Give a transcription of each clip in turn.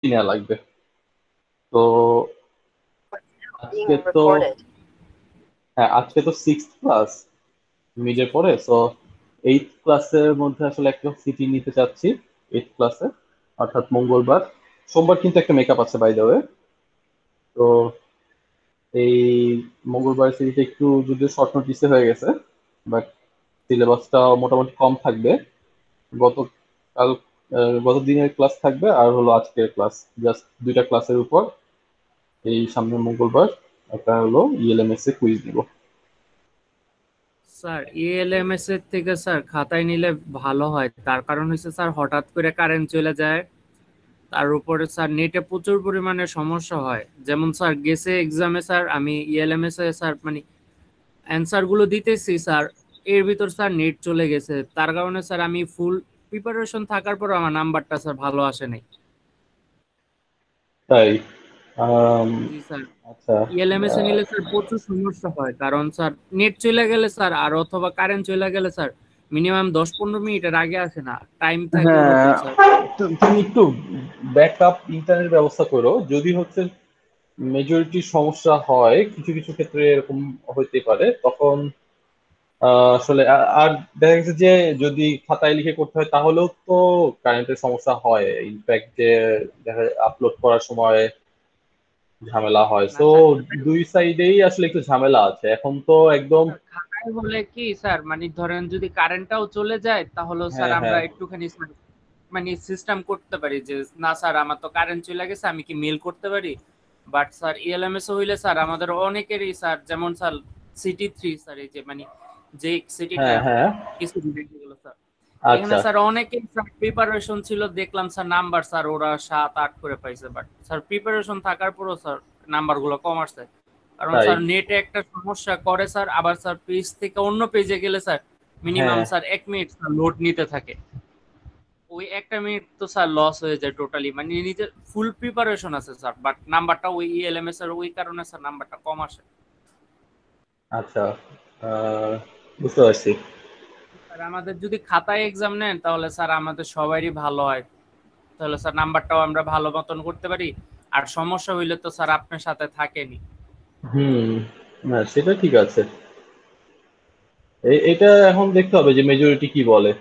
নেওয়া লাগবে। তো আজকে তো হ্যাঁ, আজকে তো সিক্সথ ক্লাস মিডে পড়ে, তো এইট ক্লাসের মধ্যে আসলে একটা সিটি নিতে চাচ্ছি। এইট ক্লাসে, অর্থাৎ মঙ্গলবার। সোমবার কিন্তু একটা মেকআপ আছে বাই দ্য ওয়ে। তো এই মঙ্গলবার সিটিটা একটু যদি শর্ট নোটিসে হয়ে গেছে, বাট সিলেবাসটা মোটামুটি কম থাকবে। গতকাল গত দিনের ক্লাস থাকবে আর হলো আজকের ক্লাস, জাস্ট দুইটা ক্লাসের উপর। এই সামনের মঙ্গলবার একটা হলো ইএলএমএস এ কুইজ দিব। স্যার ইএলএমএস এর থেকে স্যার খাতায় নিলে ভালো হয়, তার কারণ হচ্ছে স্যার হঠাৎ করে কারেন্ট চলে যায়। তার উপরে স্যার নেটে প্রচুর পরিমাণে সমস্যা হয়। যেমন স্যার গেছে এক্সামে স্যার আমি ইএলএমএস এ স্যার মানে অ্যান্সার গুলো দিতেছি স্যার, এর ভিতর স্যার নেট চলে গেছে, তার কারণে স্যার আমি ফুল প্রিপারেশন থাকার পর আমার নাম্বারটা স্যার ভালো আসে নাই। তাই? আম, জি স্যার। আচ্ছা। ইএলএমএস এ আহ, নিলে স্যার প্রচুর সমস্যা হয়, কারণ স্যার নেট চলে গেলে স্যার আর অথবা কারেন্ট চলে গেলে স্যার মিনিমাম 10-15 মিনিটের আগে আসে না, টাইম থাকে হ্যাঁ, ওরকম স্যার। তুমি একটু ব্যাকআপ ইন্টারনেট ব্যবস্থা করো যদি হচ্ছে মেজরিটি সমস্যা হয়, কিছু কিছু ক্ষেত্রে এরকম হইতে পারে, তখন আসলে আর দেখা গেছে যে যদি খাতায় লিখে করতে হয় তাহলেও তো কারেন্টের সমস্যা হয়। ইনফ্যাক্ট যে দেখা আপলোড করার সময় ঝামেলা হয়, না তো স্যার, দুই সাইডেই আসলে একটু ঝামেলা আছে এখন তো একদম। স্যার খাতায় হলে কি স্যার মানে ধরেন যদি কারেন্টটাও চলে যায় তাহলে স্যার হ্যাঁ, আমরা হ্যাঁ, একটুখানি মানে সিস্টেম করতে পারি যে না স্যার আমার তো কারেন্ট চলে গেছে, আমি কি মেল করতে পারি। বাট স্যার ইএলএমএস হইলে স্যার আমাদের অনেকেরই স্যার, যেমন স্যার সিটি 3 স্যার, এই যে মানে যে সিটিটা হ্যাঁ, হ্যাঁ। কিছু রেখে গেল স্যার, এখানে আচ্ছা। স্যার অনেকেই স্যার প্রিপারেশন ছিল, দেখলাম স্যার নাম্বার স্যার ওরা 7-8 করে পাইছে, বাট স্যার প্রিপারেশন থাকার পরও স্যার নাম্বার গুলো কম আসছে। কারণ তাই? স্যার নেটে একটা সমস্যা করে স্যার, আবার স্যার পেজ থেকে অন্য পেজে গেলে স্যার মিনিমাম হ্যাঁ, স্যার 1 মিনিট স্যার লোড নিতে থাকে। ওই একটা মিনিট তো স্যার লস হয়ে যায় টোটালি, মানে নিজের ফুল প্রিপারেশন আছে স্যার, বাট নাম্বারটা ওই ইএলএমএস এর ওই কারণে স্যার নাম্বারটা কম আসে। আচ্ছা। আহ, বুঝতে পারছি। স্যার আমাদের যদি খাতায় এক্সাম নেন তাহলে স্যার আমাদের সবারই ভালো হয়, তাহলে স্যার নাম্বারটাও আমরা ভালো মতন করতে পারি। আর সমস্যা হইলে তো স্যার আপনার সাথে থাকেনি। হুম। না, সেটা ঠিক আছে। এটা এখন দেখতে হবে যে মেজরিটি কি বলে।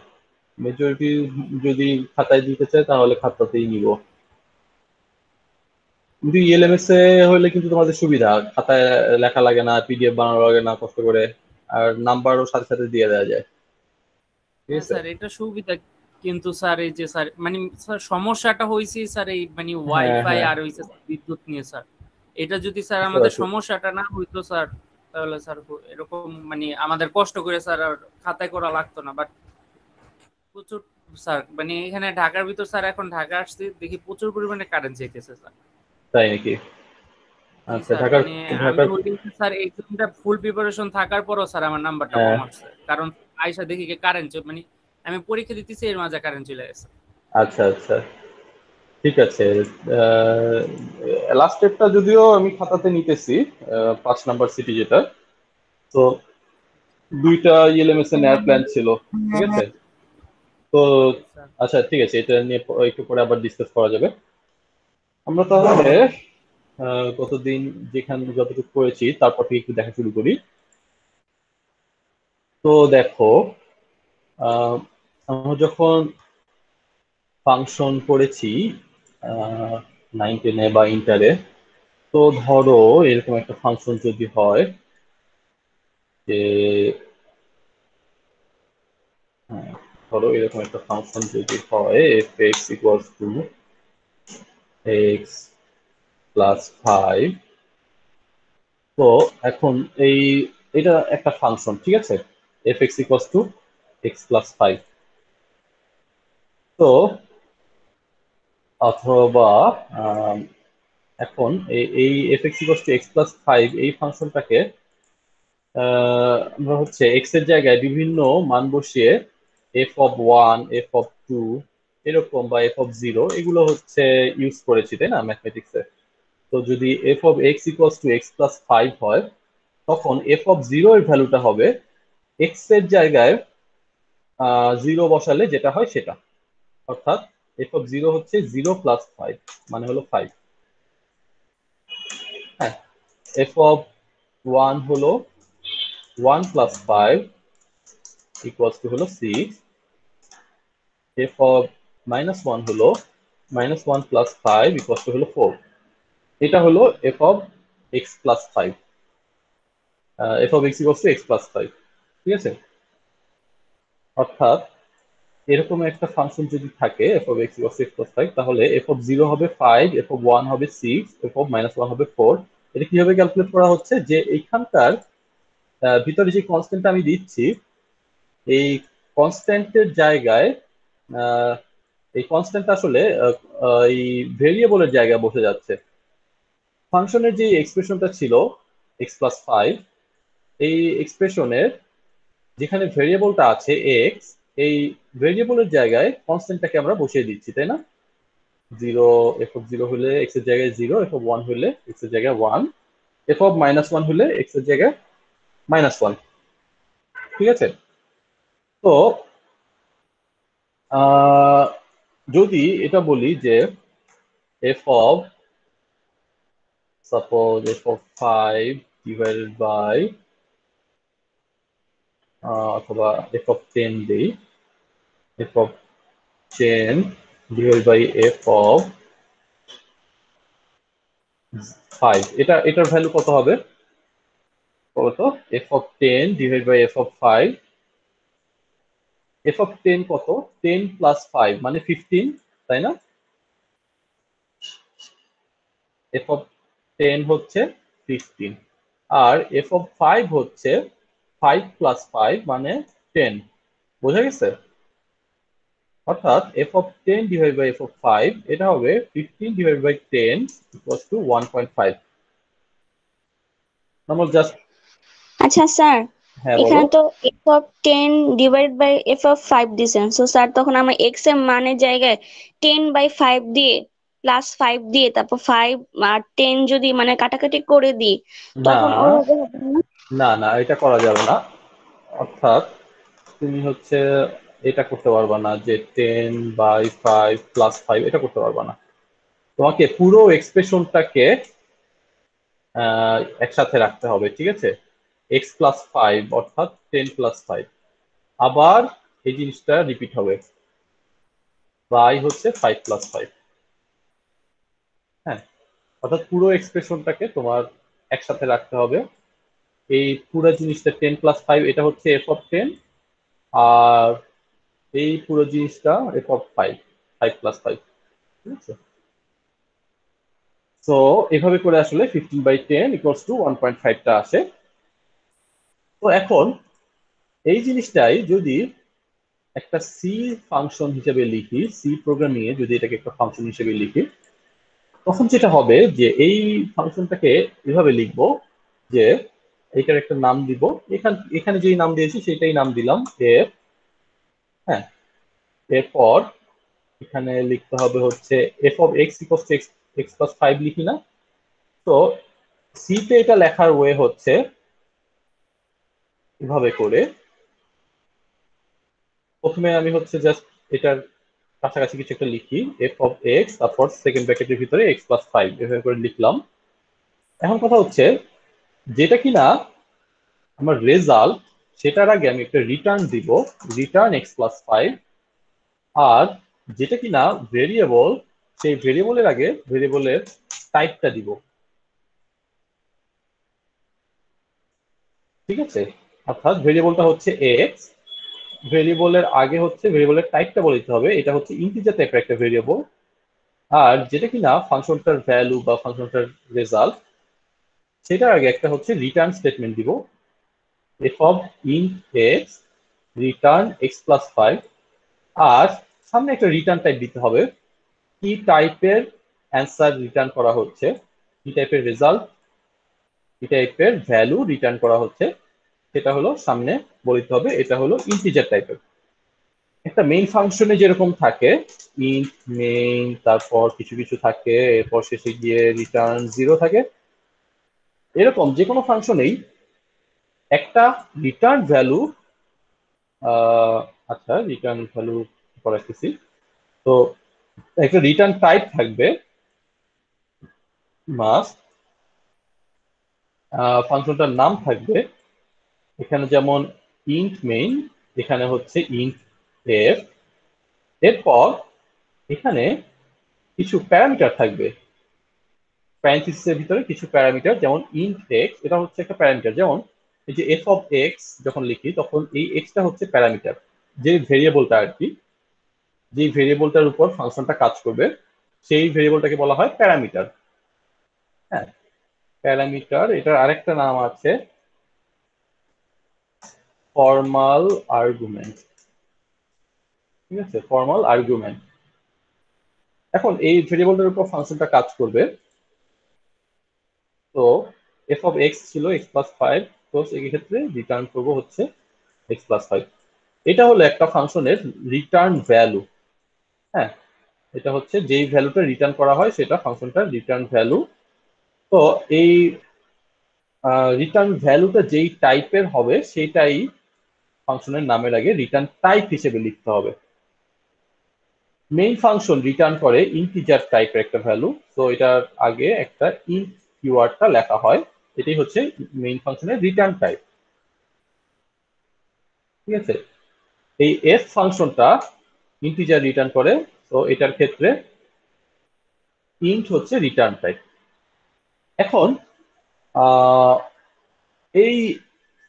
মেজরিটি যদি খাতায় দিতে চায় তাহলে খাতাতেই নিব। কিন্তু ইএলএমএস এ হলে কিন্তু তোমাদের সুবিধা, খাতায় লেখা লাগে না, পিডিএফ বানানো লাগে না কষ্ট করে, আর নাম্বারও সাথে সাথে দিয়ে দেওয়া যায়। ঠিক হ্যাঁ আছে। স্যার এটা সুবিধা, কিন্তু স্যার এই যে স্যার মানে স্যার সমস্যাটা হয়েছে স্যার এই মানে হ্যাঁ, ওয়াইফাই হ্যাঁ, আর হয়েছে বিদ্যুৎ নিয়ে স্যার। এটা যদি স্যার বুঝতে আমাদের পারছি। সমস্যাটা না হইতো স্যার, তাহলে স্যার এরকম মানে আমাদের কষ্ট করে স্যার আর খাতায় করা লাগতো না। বাট প্রচুর স্যার মানে এখানে ঢাকার ভিতর স্যার, এখন ঢাকা আসছি দেখি প্রচুর পরিমাণে কারেন্ট যেতেছে স্যার। তাই নাকি? জি আচ্ছা, স্যার, ঢাকার মানে আমি ঢাকার ওই দিন স্যার এক্সামটা ফুল প্রিপারেশন থাকার পরও স্যার আমার নাম্বারটা হ্যাঁ। কম আসছে, কারণ আয়সা দেখি কারেন্ট মানে আমি পরীক্ষা দিতেছি এর মাঝে কারেন্ট চলে গেছে। আচ্ছা, আচ্ছা, ঠিক আছে। লাস্ট স্টেপটা যদিও আমি খাতাতে নিতেছি, 5 নাম্বার সিটি যেটা। তো দুইটা ইএলএমএস এ নেওয়ার প্ল্যান ছিল। ঠিক আছে। তো আচ্ছা আচ্ছা, ঠিক আছে, এটা নিয়ে একটু পরে আবার ডিসকাস করা যাবে। আমরা তাহলে গতদিন যেখানে যতটুকু করেছি তারপর থেকে একটু দেখা শুরু করি। তো দেখো, আহ, আমরা যখন ফাংশন করেছি 9-10 বা ইন্টারে, তো ধরো এরকম একটা ফাংশন যদি হয় যে, হ্যাঁ, ধরো এরকম একটা ফাংশন যদি হয় F x equals to x plus 5। তো এখন এই এটা একটা ফাংশন, ঠিক আছে, F x equals to x plus 5। তো অথবা আম, এখন এই F x equals to x plus 5 এই ফাংশনটাকে আমরা হচ্ছে এক্স এর জায়গায় বিভিন্ন মান বসিয়ে f(1), f(2) এরকম, বা f(0) এগুলো হচ্ছে ইউজ করেছি, তাই না, ম্যাথমেটিক্সে। তো যদি f(x) equals to x plus 5 হয়, তখন f(0) এর ভ্যালুটা হবে এক্স এর জায়গায় 0 বসালে যেটা হয় সেটা। অর্থাৎ এফ অফ জিরো হচ্ছে 0 + 5 মানে হলো 5। হ্যাঁ, এফ অফ 1 হলো 1 + 5 ইকুয়ালস টু হলো 6। এফ অফ -1 হলো -1 + 5 ইকুয়ালস টু হলো 4। এটা হলো F of x plus 5, f of x equals to x plus 5। ঠিক আছে, অর্থাৎ এরকম একটা ফাংশন যদি থাকে F of x equals to x plus 5, তাহলে এফ অফ 0 হবে 5, এফ অফ 1 হবে 6, এফ অফ -1 হবে 4। এটা কিভাবে ক্যালকুলেট করা হচ্ছে, যে এইখানকার ভিতরে যে কনস্ট্যান্টটা আমি দিচ্ছি, এই কনস্ট্যান্টের জায়গায় আহ, এই কনস্ট্যান্ট আসলে এই ভেরিয়েবলের জায়গায় বসে যাচ্ছে। ফাংশনের যে এক্সপ্রেশনটা ছিল এক্স প্লাস 5, এই এক্সপ্রেশনের যেখানে ভেরিয়েবলটা আছে এক্স, এই ভেরিয়েবলের জায়গায় কনস্ট্যান্টটাকে আমরা বসিয়ে দিচ্ছি, তাই না? 0, এফ অফ 0 হলে এক্স এর জায়গায় 0, এফ অফ 1 হলে এক্স এর জায়গায় 1, এফ অফ -1 হলে এক্স এর জায়গায় -1। ঠিক আছে, তো আহ, যদি এটা বলি যে f of suppose f of 5 divided by অথবা এফ অফ 10 দিই, f of 10 divide by f of 5, এটার ভ্যালু কত হবে বলতো? F of 10 divide by f of 5, f of 10 কত? 10 + 5 মানে 15, তাই না? এফ অফ 10 হচ্ছে 15, আর এফ অফ 5 হচ্ছে 5 + 5 মানে 10। বোঝা গেছে? অর্থাৎ f of 10 divide by f of 5, এটা হবে 15 ডিভাইড বাই 10 ইকুয়ালস টু 1.5। আমরা জাস্ট, আচ্ছা স্যার, হ্যাঁ বলো। এখানে তো f of 10 divide by f of 5 দিছেন, সো স্যার তখন আমরা এক্স এর মানের জায়গায় 10/5 দিয়ে +5 দিয়ে তারপর 5 আর 10 যদি মানে কাটাকাটি করে দিই না তখন ওইভাবে হবে না? না না, এটা করা যাবে না। অর্থাৎ তুমি হচ্ছে এটা করতে পারবা না, যে 10/5 +5 এটা করতে পারবা না। তোমাকে পুরো এক্সপ্রেশনটাকে একসাথে রাখতে হবে, ঠিক আছে? এক্স প্লাস 5 অর্থাৎ 10 + 5, আবার এই জিনিসটা রিপিট হবে, বাই হচ্ছে 5 + 5। হ্যাঁ, অর্থাৎ পুরো এক্সপ্রেশনটাকে তোমার একসাথে রাখতে হবে। এই পুরো জিনিসটা 10 + 5 এটা হচ্ছে এফ অফ 10, আর এই পুরো জিনিসটা এফ অফ 5, 5 + 5। ঠিক আছে, তো এভাবে করে আসলে 15/10 ইকুয়ালস টু 1.5টা আসে। তো এখন এই জিনিসটাই যদি একটা সি ফাংশন হিসেবে লিখি, সি প্রোগ্রামিং এ যদি এটাকে একটা ফাংশন হিসেবে লিখি, তখন যেটা হবে যে এই ফাংশনটাকে এভাবে লিখবো যে এটার একটা নাম দিব, এখানে যেই নাম দিয়েছি সেটাই নাম দিলাম এফ। হ্যাঁ, এরপর এখানে লিখতে হবে হচ্ছে F of x equals to x, x plus 5 লিখি না? তো সি তে এটা লেখার ওয়ে হচ্ছে এভাবে করে, প্রথমে আমি হচ্ছে জাস্ট এটার কাছাকাছি কিছু একটা লিখি, এফ অফ এক্স, তারপর সেকেন্ড ব্র্যাকেটের ভিতরে এক্স প্লাস 5 এভাবে করে লিখলাম। এখন কথা হচ্ছে যেটা কিনা আমার রেজাল্ট, সেটার আগে আমি একটা রিটার্ন দিব, রিটার্ন এক্স প্লাস 5। আর যেটা কিনা ভেরিয়েবল, সেই ভেরিয়েবলের আগে ভেরিয়েবলের টাইপটা দিব। ঠিক আছে, অর্থাৎ ভেরিয়েবলটা হচ্ছে এক্স, ভেরিয়েবলের আগে হচ্ছে ভেরিয়েবলের টাইপটা বলে দিতে হবে, এটা হচ্ছে ইন্টিজার টাইপের একটা ভেরিয়েবল। আর যেটা কিনা ফাংশনটার ভ্যালু বা ফাংশনটার রেজাল্ট, সেটার আগে একটা হচ্ছে রিটার্ন স্টেটমেন্ট দিব, F of int x return x plus 5। আর সামনে একটা রিটার্ন টাইপ দিতে হবে, কি টাইপের অ্যান্সার রিটার্ন করা হচ্ছে, কি টাইপের রেজাল্ট, কি টাইপের ভ্যালু রিটার্ন করা হচ্ছে, সেটা হলো সামনে বলে দিতে হবে। এটা হলো ইন্টিজার টাইপের। একটা মেইন ফাংশনে যেরকম থাকে ইন্ট মেইন, তারপর কিছু কিছু থাকে, এরপর শেষে গিয়ে রিটার্ন 0 থাকে, এরকম যে কোনো ফাংশনেই একটা রিটার্ন ভ্যালু, আচ্ছা রিটার্ন ভ্যালু করাইতেছি। তো একটা রিটার্ন টাইপ থাকবে মাস্ট, ফাংশনটার নাম থাকবে এখানে যেমন ইন্ট মেইন, এখানে হচ্ছে ইন্ট এফ। এরপর এখানে কিছু প্যারামিটার থাকবে, প্যারেনথেসিসের ভিতরে কিছু প্যারামিটার, যেমন ইন্ট এক্স, এটা হচ্ছে একটা প্যারামিটার। যেমন এই যে এফ অফ এক্স যখন লিখি তখন এই এক্সটা হচ্ছে প্যারামিটার, যে ভেরিয়েবলটা আর কি, যে ভেরিয়েবলটার উপর ফাংশনটা কাজ করবে সেই ভেরিয়েবলটাকে বলা হয় প্যারামিটার। হ্যাঁ, প্যারামিটার, এটার আরেকটা নাম আছে ফর্মাল আর্গুমেন্ট। ঠিক আছে, ফর্মাল আর্গুমেন্ট। এখন এই ভেরিয়েবলটার উপর ফাংশনটা কাজ করবে। তো এফ অফ এক্স ছিল এক্স প্লাস ফাইভ, তো সেই ক্ষেত্রে রিটার্ন করবো হচ্ছে এক্স প্লাস ফাইভ। এটা হলো একটা ফাংশনের রিটার্ন ভ্যালু। হ্যাঁ, এটা হচ্ছে যেই ভ্যালুটা রিটার্ন করা হয় সেটা ফাংশনটার রিটার্ন ভ্যালু। তো এই রিটার্ন ভ্যালুটা যেই টাইপের হবে সেটাই ফাংশনের নামের আগে রিটার্ন টাইপ হিসেবে লিখতে হবে। মেইন ফাংশন রিটার্ন করে ইন্টিজার টাইপের একটা ভ্যালু, তো এটার আগে একটা ইন্ট কিওয়ার্ডটা লেখা হয়, এটাই হচ্ছে মেইন ফাংশনের রিটার্ন টাইপ। ঠিক আছে, এই এফ ফাংশনটা ইন্টিজার রিটার্ন করে, তো এটার ক্ষেত্রে ইন্ট হচ্ছে রিটার্ন টাইপ। এখন এই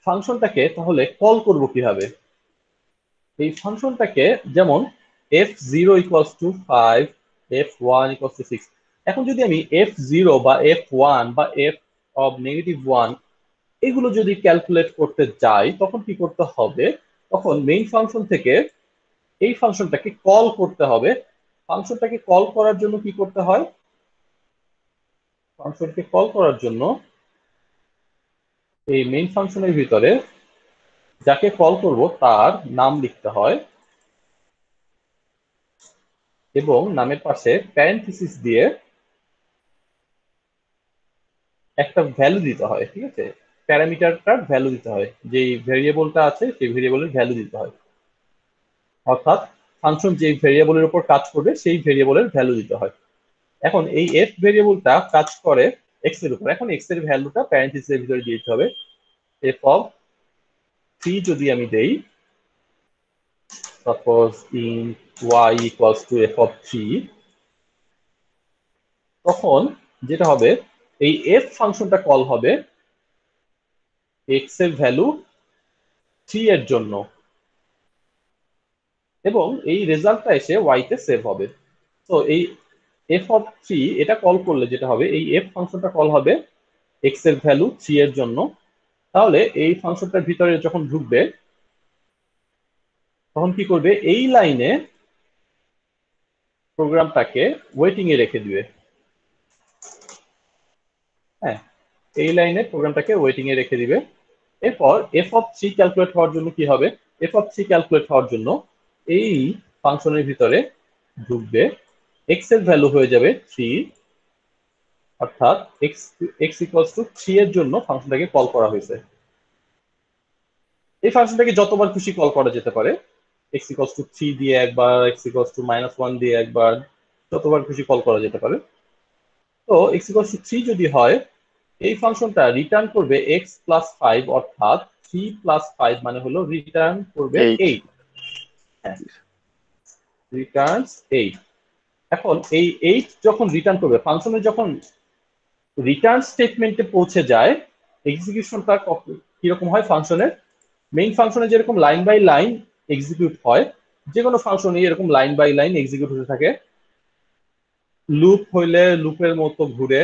ফাংশনটাকে তাহলে কল করব কিভাবে? এই ফাংশনটাকে যেমন f0 = 5, f1 = 6। এখন যদি আমি f0 বা f1 বা f অফ -1 এগুলো যদি ক্যালকুলেট করতে যাই তখন কি করতে হবে? তখন মেইন ফাংশন থেকে এই ফাংশনটাকে কল করতে হবে। ফাংশনটাকে কল করার জন্য কি করতে হয়? ফাংশনকে কল করার জন্য এই মেইন ফাংশনের ভিতরে যাকে কল করব তার নাম লিখতে হয় এবং নামের পাশে প্যারেনথেসিস দিয়ে একটা ভ্যালু দিতে হয়। ঠিক আছে, প্যারামিটারটার ভ্যালু দিতে হয়, যেই ভেরিয়েবলটা আছে সেই ভেরিয়েবলের ভ্যালু দিতে হয়, অর্থাৎ ফাংশন যে ভেরিয়েবলের উপর কাজ করবে সেই ভেরিয়েবলের ভ্যালু দিতে হয়। এখন এই এফ ভেরিয়েবলটা কাজ করে এক্স এর উপর, এখন এক্স এর ভ্যালুটা প্যারেনথেসিসের ভিতরে দিয়ে দিতে হবে। এফ অফ 3 যদি আমি দেই, সাপোজ ইন y = f(3), তখন যেটা হবে এই এফ ফাংশনটা কল হবে এক্স এর ভ্যালু 3 এর জন্য এবং এই রেজাল্টটা এসে y তে সেভ হবে। তো এই f(3) এটা কল করলে যেটা হবে, এই এফ ফাংশনটা কল হবে এক্স এর ভ্যালু 3 এর জন্য। তাহলে এই ফাংশনটার ভিতরে যখন ঢুকবে তখন কি করবে? এই লাইনে প্রোগ্রামটাকে ওয়েটিং এ রেখে দিবে। হ্যাঁ, এই লাইনে প্রোগ্রামটাকে ওয়েটিং এ রেখে দিবে। এরপর f(3) ক্যালকুলেট হওয়ার জন্য কি হবে? f(3) ক্যালকুলেট হওয়ার জন্য এই ফাংশনের ভিতরে ঢুকবে, এক্স এর ভ্যালু হয়ে যাবে 3, অর্থাৎ x = 3 এর জন্য ফাংশনটাকে কল করা হয়েছে। এই ফাংশনটাকে যতবার খুশি কল করা যেতে পারে, x = 3 দিয়ে একবার, x = -1 দিয়ে একবার, যতবার খুশি কল করা যেতে পারে। তো x = 3 যদি হয়, এই ফাংশনটা রিটার্ন করবে x+5, অর্থাৎ 3+5 মানে হলো রিটার্ন করবে 8। 8। হ্যাঁ, রিটার্নস 8। এখন এই 8 যখন রিটার্ন করবে, ফাংশনের যখন রিটার্ন স্টেটমেন্টে পৌঁছে যায়, এক্সিকিউশনটা কিরকম হয়? ফাংশনের মেইন ফাংশনে যেরকম লাইন বাই লাইন এক্সিকিউট হয়, যে কোনো ফাংশনই এরকম লাইন বাই লাইন এক্সিকিউট হতে থাকে। লুপ হইলে লুপের মতো ঘুরে,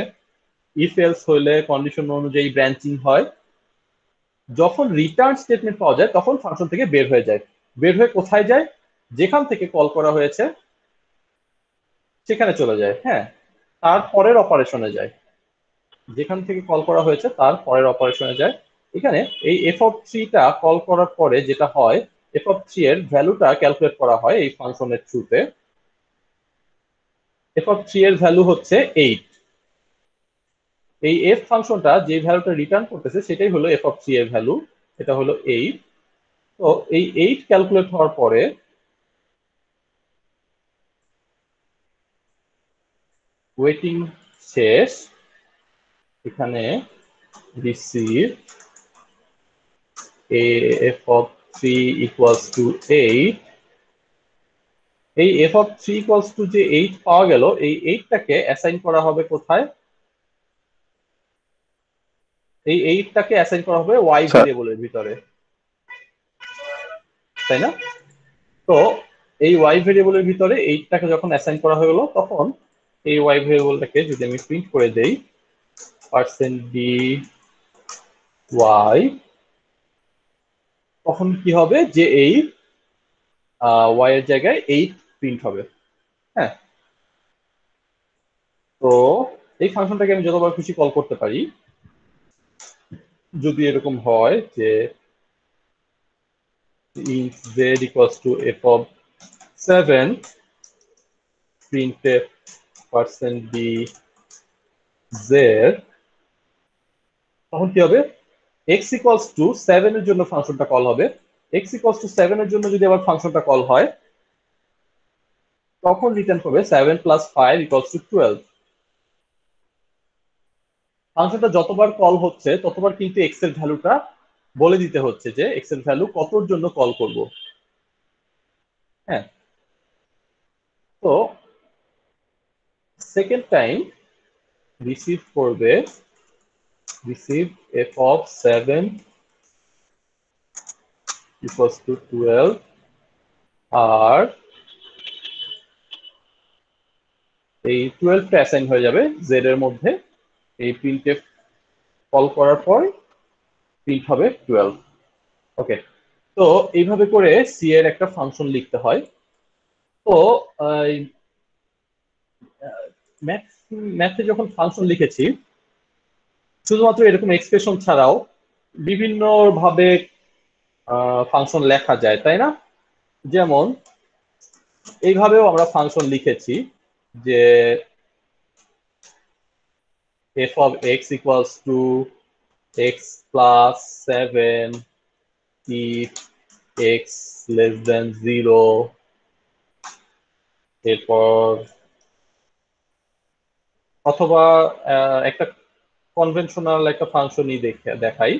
ইফ এলস হইলে কন্ডিশন অনুযায়ী ব্রাঞ্চিং হয়। যখন রিটার্ন স্টেটমেন্ট পাওয়া যায় তখন ফাংশন থেকে বের হয়ে যায়। বের হয়ে কোথায় যায়? যেখান থেকে কল করা হয়েছে সেখানে চলে যায়। হ্যাঁ, তার পরের অপারেশনে যায়, যেখান থেকে কল করা হয়েছে তার পরের অপারেশনে যায়। এখানে এই f(3) কল করার পরে যেটা হয়, f(3) এর ভ্যালুটা ক্যালকুলেট করা হয় এই ফাংশনের থ্রুতে। f(3) এর ভ্যালু হচ্ছে 8। এই f ফাংশনটা যে ভ্যালুটা রিটার্ন করতেছে সেটাই হলো f(3) এর ভ্যালু, এটা হলো 8। তো এই 8 ক্যালকুলেট হওয়ার পরে ওয়েটিং শেষ, এখানে receive f of 3 equals to 8, এই f of 3 equals to যে 8 পাওয়া গেল, এই 8 টাকে অ্যাসাইন করা হবে কোথায়? এই 8 টাকে অ্যাসাইন করা হবে y স্যার ভেরিয়েবলের ভিতরে, তাই না? তো এই y ভেরিয়েবলের ভিতরে 8 টাকে যখন অ্যাসাইন করা হয়ে গেল, তখন এই y ভেরিয়েবলটাকে যদি আমি প্রিন্ট করে দেই %dy, তখন কি হবে যে এই y এর জায়গায় 8 প্রিন্ট হবে। হ্যাঁ, তো এই ফাংশনটাকে আমি যতবার খুশি কল করতে পারি, যদি এরকম হয় যে int z equals to f of 7 printf %dz, তখন কি হবে? x equals to 7 এর জন্য ফাংশনটা কল হবে। x equals to 7 এর জন্য যদি আবার ফাংশনটা কল হয়, তখন রিটার্ন করবে 7 + 5 = 12। ফাংশনটা যতবার কল হচ্ছে ততবার কিন্তু x এর ভ্যালুটা বলে দিতে হচ্ছে যে x এর ভ্যালু কতর জন্য কল করব। হ্যাঁ, তো সেকেন্ড টাইম রিসিভ করবে, receive f of 7 equals to 12, আর এই 12 টা অ্যাসাইন হয়ে যাবে z এর মধ্যে। এই প্রিন্টএফ কল করার পর প্রিন্ট হবে 12। ওকে, তো এইভাবে করে সি এর একটা ফাংশন লিখতে হয়। তো ম্যাথে যখন ফাংশন লিখেছি, শুধুমাত্র এরকম এক্সপ্রেশন ছাড়াও বিভিন্ন ভাবে ফাংশন লেখা যায়, তাই না? যেমন এইভাবেও আমরা ফাংশন লিখেছি যে f of x equals to x plus 7 if x less than 0, এরপর অথবা একটা কনভেনশনাল একটা ফাংশনই দেখাই,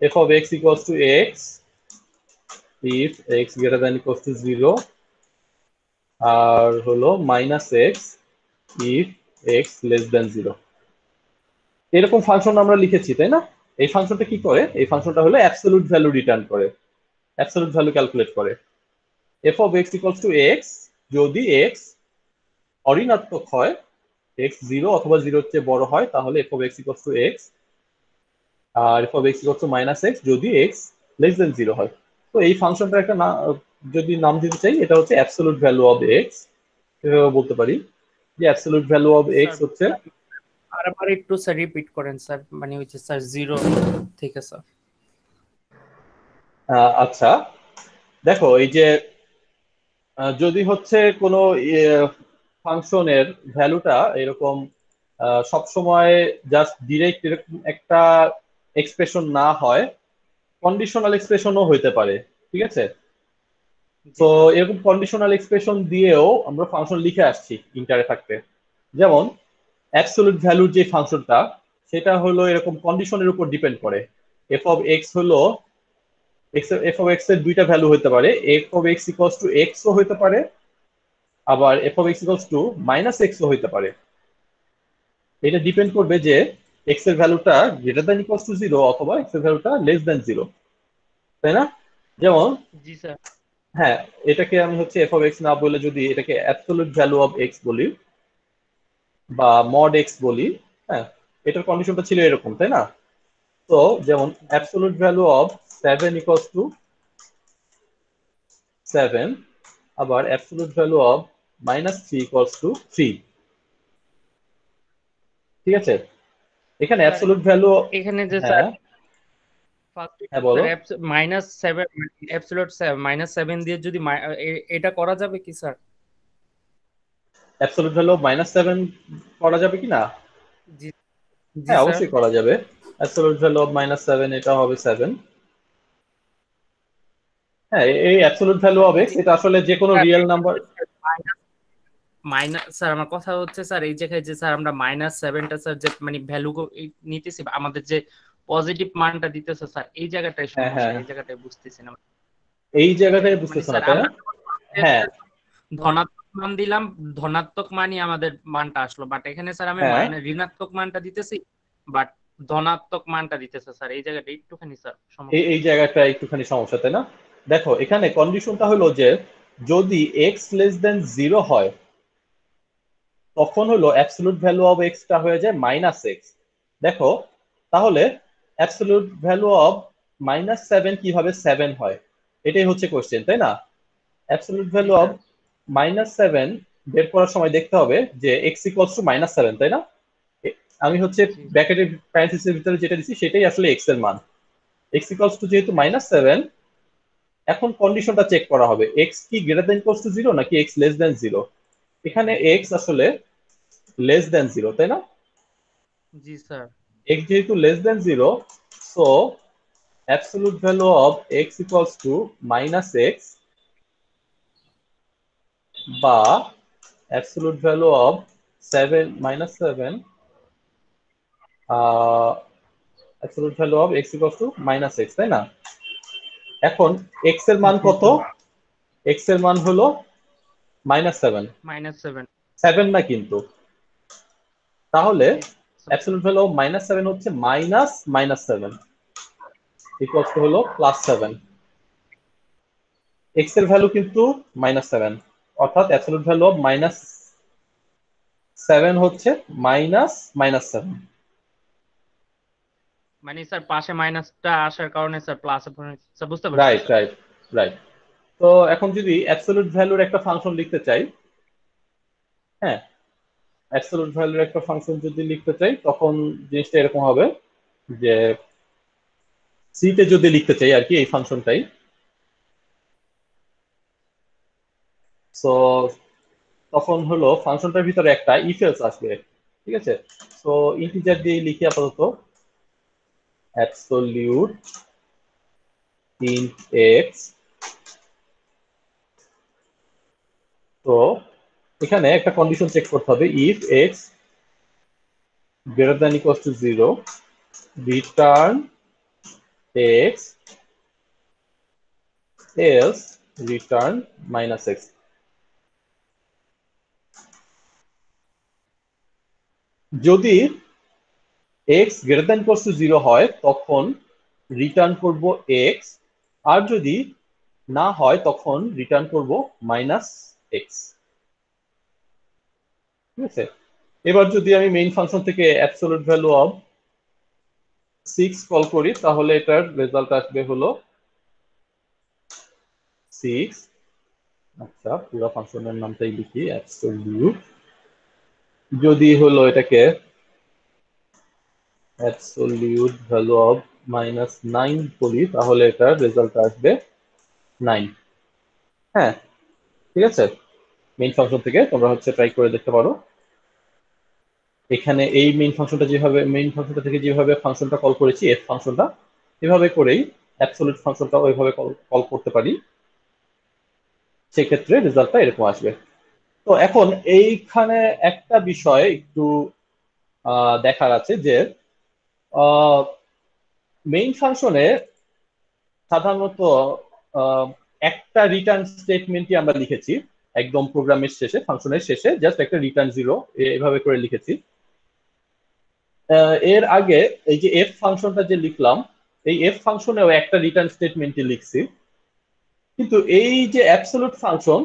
f of x equals to x if x greater than equals to 0, আর হলো -x if x less than 0। এরকম ফাংশন আমরা লিখেছি, তাই না? এই ফাংশনটা কি করে? এই ফাংশনটা হলো অ্যাবসলিউট ভ্যালু রিটার্ন করে, অ্যাবসলিউট ভ্যালু ক্যালকুলেট করে। f of x equals to x, যদি x অঋণাত্মক হয়, x 0 অথবা 0 এর চেয়ে বড় হয়, তাহলে f of x equals to x, R f of x equals to -x যদি x less than 0 হয়। তো এই ফাংশনটা একটা যদি নাম দিতে চাই, এটা হচ্ছে অ্যাবসলিউট ভ্যালু অফ x, এভাবে বলতে পারি যে absolute value of x sir হচ্ছে। আরেকবার একটু স্যার রিপিট করেন স্যার, মানে হচ্ছে স্যার 0 থেকে স্যার। আচ্ছা, দেখো এই যে যদি হচ্ছে কোনো ফাংশনের ভ্যালুটা এরকম সব সময় জাস্ট ডিরেক্ট এরকম একটা এক্সপ্রেশন না হয়, কন্ডিশনাল এক্সপ্রেশনও হইতে পারে, ঠিক আছে? তো এরকম কন্ডিশনাল এক্সপ্রেশন দিয়েও আমরা ফাংশন লিখে আসছি ইন্টারে থাকতে। যেমন অ্যাবসলিউট ভ্যালুর যে ফাংশনটা, সেটা হলো এরকম কন্ডিশনের উপর ডিপেন্ড করে। f of x হলো f of x এর দুইটা ভ্যালু হতে পারে, f of x equals to x ও হতে পারে, আবার f of x equals to -x ও হতে পারে। এটা ডিপেন্ড করবে যে x এর ভ্যালুটা গ্রেটার দ্যান ইকুয়ালস টু 0 অথবা x এর ভ্যালুটা লেস দ্যান 0, তাই না? যেমন জি স্যার। হ্যাঁ, এটাকে আমি হচ্ছে f of x না বলে যদি এটাকে অ্যাবসলিউট ভ্যালু অফ x বলি বা মড x বলি, হ্যাঁ, এটার কন্ডিশনটা ছিল এরকম, তাই না? তো যেমন absolute value of 7 equals to 7, আবার absolute value of -3 equals to 3, ঠিক আছে? এখানে স্যার অ্যাবসলিউট ভ্যালু, এখানে যে স্যার হ্যাঁ ফার্স্ট হ্যাঁ বলো। স্যার -7 অ্যাবসলিউট -7 দিয়ে যদি এটা করা যাবে কি স্যার? অ্যাবসলিউট ভ্যালু অফ -7 করা যাবে কি না? জি জি হ্যাঁ, স্যার। অবশ্যই করা যাবে। অ্যাবসলিউট ভ্যালু অফ -7, এটা হবে 7। হ্যাঁ, এই অ্যাবসলিউট ভ্যালু অফ x, এটা আসলে যে কোনো রিয়েল নাম্বার। মাইনাস স্যার আমার কথা হচ্ছে স্যার এই জায়গায় যে স্যার আমরা -7টা স্যার যে মানে ভ্যালু নিতেছি আমাদের যে পজিটিভ মানটা দিতেছে স্যার এই জায়গাটাই হ্যাঁ সমস্যা, হ্যাঁ, এই জায়গাটাই বুঝতেছি না। এই জায়গাটাই মানে বুঝতেছো না স্যার তাই না? আমরা হ্যাঁ ধনাত্মক মান দিলাম, ধনাত্মক মানই আমাদের মানটা আসলো, বাট এখানে স্যার আমি হ্যাঁ, ঋণাত্মক মানটা দিতেছি বাট ধনাত্মক মানটা দিতেছে স্যার, এই জায়গাটা একটুখানি স্যার এই সমস্যা। এই জায়গাটা একটুখানি সমস্যা তাই না? দেখো এখানে কন্ডিশনটা হলো যে যদি এক্স লেস দেন 0 হয় তখন হলো অ্যাবসলিউট ভ্যালু অফ এক্সটা হয়ে যায় -x। দেখো তাহলে অ্যাবসলিউট ভ্যালু অফ -7 কিভাবে 7 হয়, এটাই হচ্ছে কোশ্চেন তাই না? Absolute G value of sir. -7 বের করার সময় দেখতে হবে যে x ইকুয়ালস টু -7 তাই না? আমি হচ্ছে জি ব্র্যাকেটের প্যারেন্থেসিসের ভিতরে যেটা দিচ্ছি সেটাই আসলে x এর মান। x ইকুয়ালস টু যেহেতু -7, এখন কন্ডিশনটা চেক করা হবে x কি গ্রেটার দ্যান ইকুয়ালস টু 0 নাকি x লেস দ্যান 0। এখানে x আসলে লেস দ্যান 0 তাই না? জি স্যার। x যেহেতু less than 0, so absolute value of x equals to -x বা absolute value of 7 -7 absolute value of x equals to -x তাই না? এখন x এর মান জি কত? স্যার। x এর মান হলো -7, -7। 7 না কিন্তু। তাহলে জি স্যার। অ্যাবসলিউট ভ্যালু অফ -7 হচ্ছে -7 ইকুয়ালস টু হলো +7। x এর ভ্যালু কিন্তু -7, অর্থাৎ অ্যাবসলিউট ভ্যালু অফ -7 হচ্ছে -7। মানে স্যার পাশে মাইনাসটা আসার কারণে স্যার প্লাস স্যার বুঝতে পারছি রাইট স্যার। Right right. তো এখন যদি অ্যাবসলিউট ভ্যালুর একটা ফাংশন লিখতে চাই, হ্যাঁ অ্যাবসলিউট ভ্যালুর একটা ফাংশন যদি লিখতে চাই তখন জিনিসটা এরকম হবে যে সি তে যদি লিখতে চাই আর কি এই ফাংশনটাই, সো তখন হলো ফাংশনটার ভিতরে একটা ইফ এলস আসবে, ঠিক আছে? সো ইন্টিজার দিয়ে লিখি আপাতত অ্যাবসলিউট ইন্ট এক্স। তো এখানে একটা কন্ডিশন চেক করতে হবে, if x greater than equals to 0 return x else return -x। যদি x greater than equals to 0 হয় তখন রিটার্ন করব x, আর যদি না হয় তখন রিটার্ন করব -x, ঠিক আছে? এবার যদি আমি মেইন ফাংশন থেকে অ্যাবসলিউট ভ্যালু অফ 6 কল করি তাহলে এটার রেজাল্ট আসবে হলো 6। আচ্ছা পুরো ফাংশনের নামটাই লিখি অ্যাবসলিউট, যদি হলো এটাকে অ্যাবসলিউট ভ্যালু অফ -9 করি তাহলে এটার রেজাল্ট আসবে 9। হ্যাঁ ঠিক আছে, মেইন ফাংশন থেকে তোমরা হচ্ছে ট্রাই করে দেখতে পারো। এখানে এই মেইন ফাংশনটা থেকে যেভাবে ফাংশনটা কল করেছি এফ ফাংশনটা, এভাবে করেই অ্যাবসলিউট ফাংশনটা ওইভাবে কল করতে পারি, সেক্ষেত্রে রেজাল্টটা এরকম আসবে। তো এখন এইখানে একটা বিষয় একটু দেখার আছে যে মেইন ফাংশনে সাধারণত আহ, একটা রিটার্ন স্টেটমেন্টই আমরা লিখেছি একদম প্রোগ্রামের শেষে, ফাংশনের শেষে জাস্ট একটা রিটার্ন 0 এভাবে করে লিখেছি। এর আগে এই যে এফ ফাংশনটা যে লিখলাম, এই এফ ফাংশনেও একটা রিটার্ন স্টেটমেন্টই লিখছি, কিন্তু এই যে অ্যাবসলিউট ফাংশন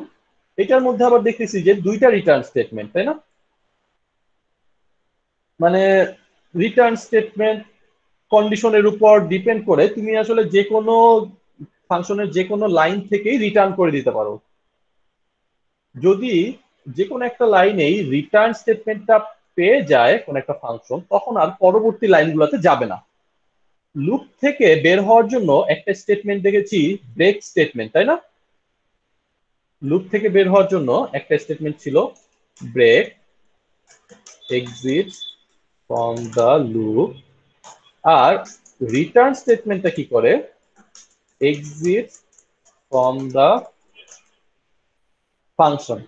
এটার মধ্যে আবার দেখতেছি যে দুইটা রিটার্ন স্টেটমেন্ট তাই না? মানে রিটার্ন স্টেটমেন্ট কন্ডিশনের উপর ডিপেন্ড করে তুমি আসলে যে কোনো ফাংশনের যে কোনো লাইন থেকেই রিটার্ন করে দিতে পারো। যদি যে কোনো একটা লাইনেই রিটার্ন স্টেটমেন্টটা পেয়ে যায় কোন একটা ফাংশন, তখন আর পরবর্তী লাইনগুলোতে যাবে না। লুপ থেকে বের হওয়ার জন্য একটা স্টেটমেন্ট দেখেছি ব্রেক স্টেটমেন্ট তাই না? লুপ থেকে বের হওয়ার জন্য একটা স্টেটমেন্ট ছিল break, exit from the loop. আর রিটার্ন স্টেটমেন্টটা কি করে? Exit from the function.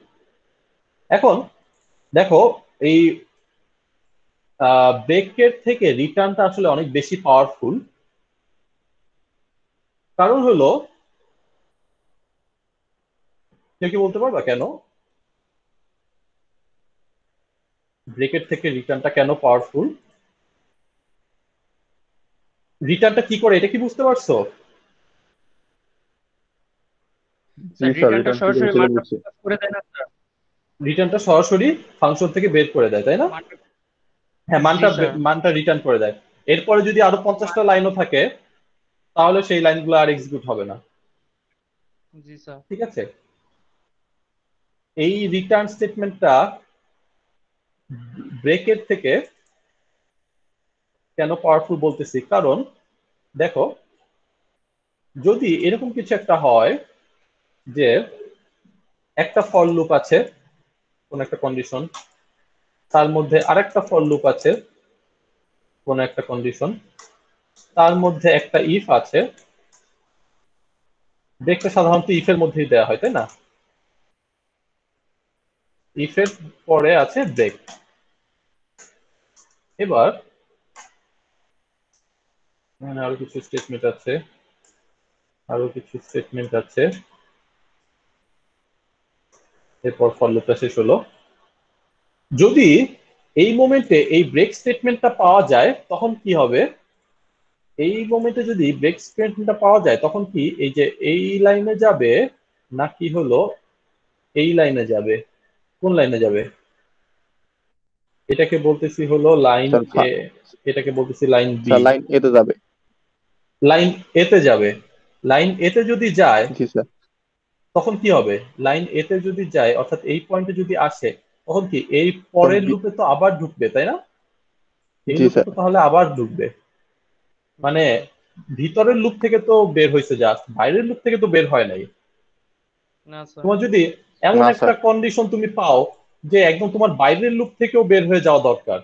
এখন দেখো এই ব্রেকের থেকে রিটার্নটা আসলে অনেক বেশি পাওয়ারফুল। কারণ হলো, কেউ কি বলতে পারবা কেন ব্রেকের থেকে রিটার্নটা কেন পাওয়ারফুল? রিটার্নটা কি করে এটা কি বুঝতে পারছো? জি স্যার স্যার, রিটার্নটা রিটার্ন কি করে সরাসরি সেটা মানটা বুঝছি। প্রকাশ করে দেয় না স্যার? রিটার্নটা সরাসরি ফাংশন থেকে বের করে দেয়, তাই না? মানটা, হ্যাঁ, জি মানটা স্যার। মানটা রিটার্ন করে দেয়। এরপরে যদি আরো 50টা লাইনও থাকে তাহলে সেই লাইনগুলো আর এক্সিকিউট হবে না। জি স্যার। ঠিক আছে, এই রিটার্ন স্টেটমেন্টটা ব্রেকের থেকে কেন পাওয়ারফুল বলতেছি, কারণ দেখো যদি এরকম কিছু একটা হয় যে একটা ফর লুপ আছে কোন একটা কন্ডিশন, তার মধ্যে আরেকটা ফর লুপ আছে কোন একটা কন্ডিশন, তার মধ্যে একটা ইফ আছে। ব্রেকটা সাধারণত ইফের মধ্যেই দেওয়া হয়, তাই না? ইফের পরে আছে ব্রেক। এবার এখানে আরো কিছু স্টেটমেন্ট আছে, এরপর ফর লুপটা শেষ হলো। যদি এই মোমেন্টে এই ব্রেক স্টেটমেন্টটা পাওয়া যায় তখন কি হবে? এই মোমেন্টে যদি ব্রেক স্টেটমেন্টটা পাওয়া যায় তখন কি এই যে এই লাইনে যাবে নাকি হলো এই লাইনে যাবে? কোন লাইনে যাবে? এটাকে বলতেছি হলো লাইন স্যার এ, এটাকে বলতেছি লাইন বি। স্যার লাইন এতে যাবে। লাইন এতে যাবে। লাইন এতে যদি যায় জি স্যার। তখন কি হবে? লাইন এতে যদি যায় অর্থাৎ এই পয়েন্টে যদি আসে তখন কি এই তখন পরের বি। লুপে তো আবার ঢুকবে, তাই না? এই জি লুপে স্যার। তো তাহলে আবার ঢুকবে। জি মানে স্যার। ভিতরের লুপ থেকে তো বের হয়েছে, জাস্ট বাইরের লুপ থেকে তো বের হয় নাই। না স্যার। তোমার যদি এমন না একটা স্যার। কন্ডিশন তুমি পাও যে একদম তোমার বাইরের লুপ থেকেও বের হয়ে যাওয়া দরকার,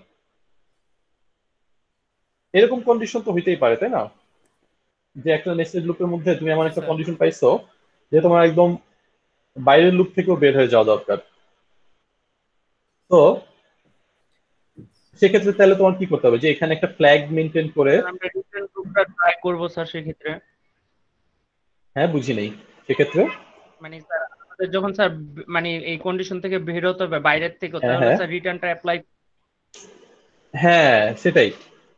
এরকম কন্ডিশন তো হইতেই পারে, তাই না? যে একটা নেস্টেড লুপের মধ্যে তুমি এমন জি একটা স্যার। কন্ডিশন পাইছো যে তোমার একদম বাইরের লুপ থেকেও বের হয়ে যাওয়া দরকার। তো সেক্ষেত্রে তাহলে তোমার কি করতে হবে, যে এখানে একটা ফ্ল্যাগ মেনটেন করে। স্যার আমরা রিটার্ন গ্রুপটা ট্রাই করবো স্যার সেক্ষেত্রে। হ্যাঁ, বুঝি নেই সেক্ষেত্রে। মানে স্যার আমাদের যখন স্যার মানে এই কন্ডিশন থেকে বের হতে হবে বাইরের থেকে, হ্যাঁ, তাহলে হ্যাঁ, স্যার রিটার্নটা অ্যাপ্লাই। হ্যাঁ, সেটাই।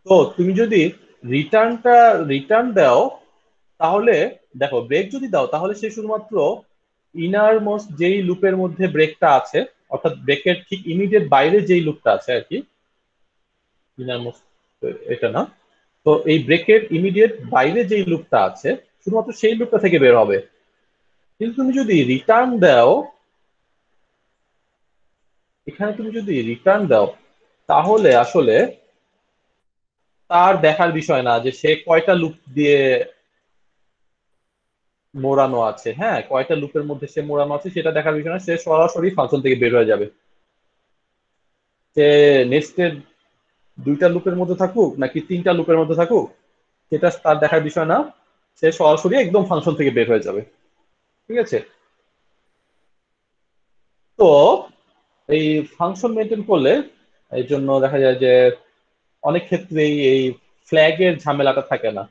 তো তুমি যদি রিটার্নটা রিটার্ন দাও তাহলে দেখো ব্রেক যদি দাও তাহলে সে শুধুমাত্র ইনার মোস্ট যেই লুপের মধ্যে ব্রেকটা আছে, অর্থাৎ ব্রেকের ঠিক ইমিডিয়েট বাইরে যেই লুপটা আছে আর কি, ইনার মোস্ট এটা না, তো এই ব্রেকের ইমিডিয়েট বাইরে যেই লুপটা আছে শুধুমাত্র সেই লুপটা থেকে বের হবে। কিন্তু তুমি যদি রিটার্ন দাও, এখানে তুমি যদি রিটার্ন দাও তাহলে আসলে তার দেখার বিষয় না যে সে কয়টা লুপ দিয়ে মোড়ানো আছে, হ্যাঁ কয়টা লুপের মধ্যে সে মোড়ানো আছে সেটা দেখার বিষয় না, সে সরাসরি ফাংশন থেকে বের হয়ে যাবে। সে নেক্সটের দুইটা লুপের মধ্যে থাকুক নাকি তিনটা লুপের মধ্যে থাকুক সেটা তার দেখার বিষয় না, সে সরাসরি একদম ফাংশন থেকে বের হয়ে যাবে। ঠিক আছে, তো এই ফাংশন মেনটেন করলে এই জন্য দেখা যায় যে অনেক ক্ষেত্রেই এই ফ্ল্যাগের ঝামেলাটা থাকে না,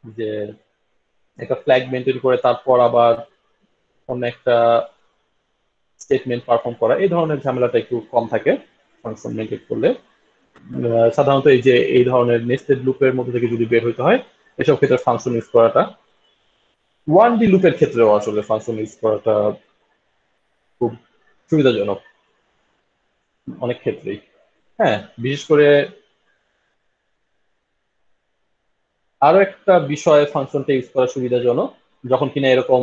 যে একটা ফ্ল্যাগ মেনটেন করে তারপর আবার অন্য একটা স্টেটমেন্ট পারফর্ম করা, এই ধরনের ঝামেলাটা একটু কম থাকে ফাংশন মেনটেন করলে। সাধারণত এই যে এই ধরনের নেস্টেড লুপের মধ্যে থেকে যদি বের হইতে হয় এসব ক্ষেত্রে ফাংশন ইউজ করাটা, ওয়ান ডি লুপের ক্ষেত্রেও আসলে ফাংশন ইউজ করাটা খুব সুবিধাজনক অনেক ক্ষেত্রেই। হ্যাঁ, বিশেষ করে আরো একটা বিষয়ে ফাংশনটা ইউজ করা সুবিধাজনক যখন কিনা এরকম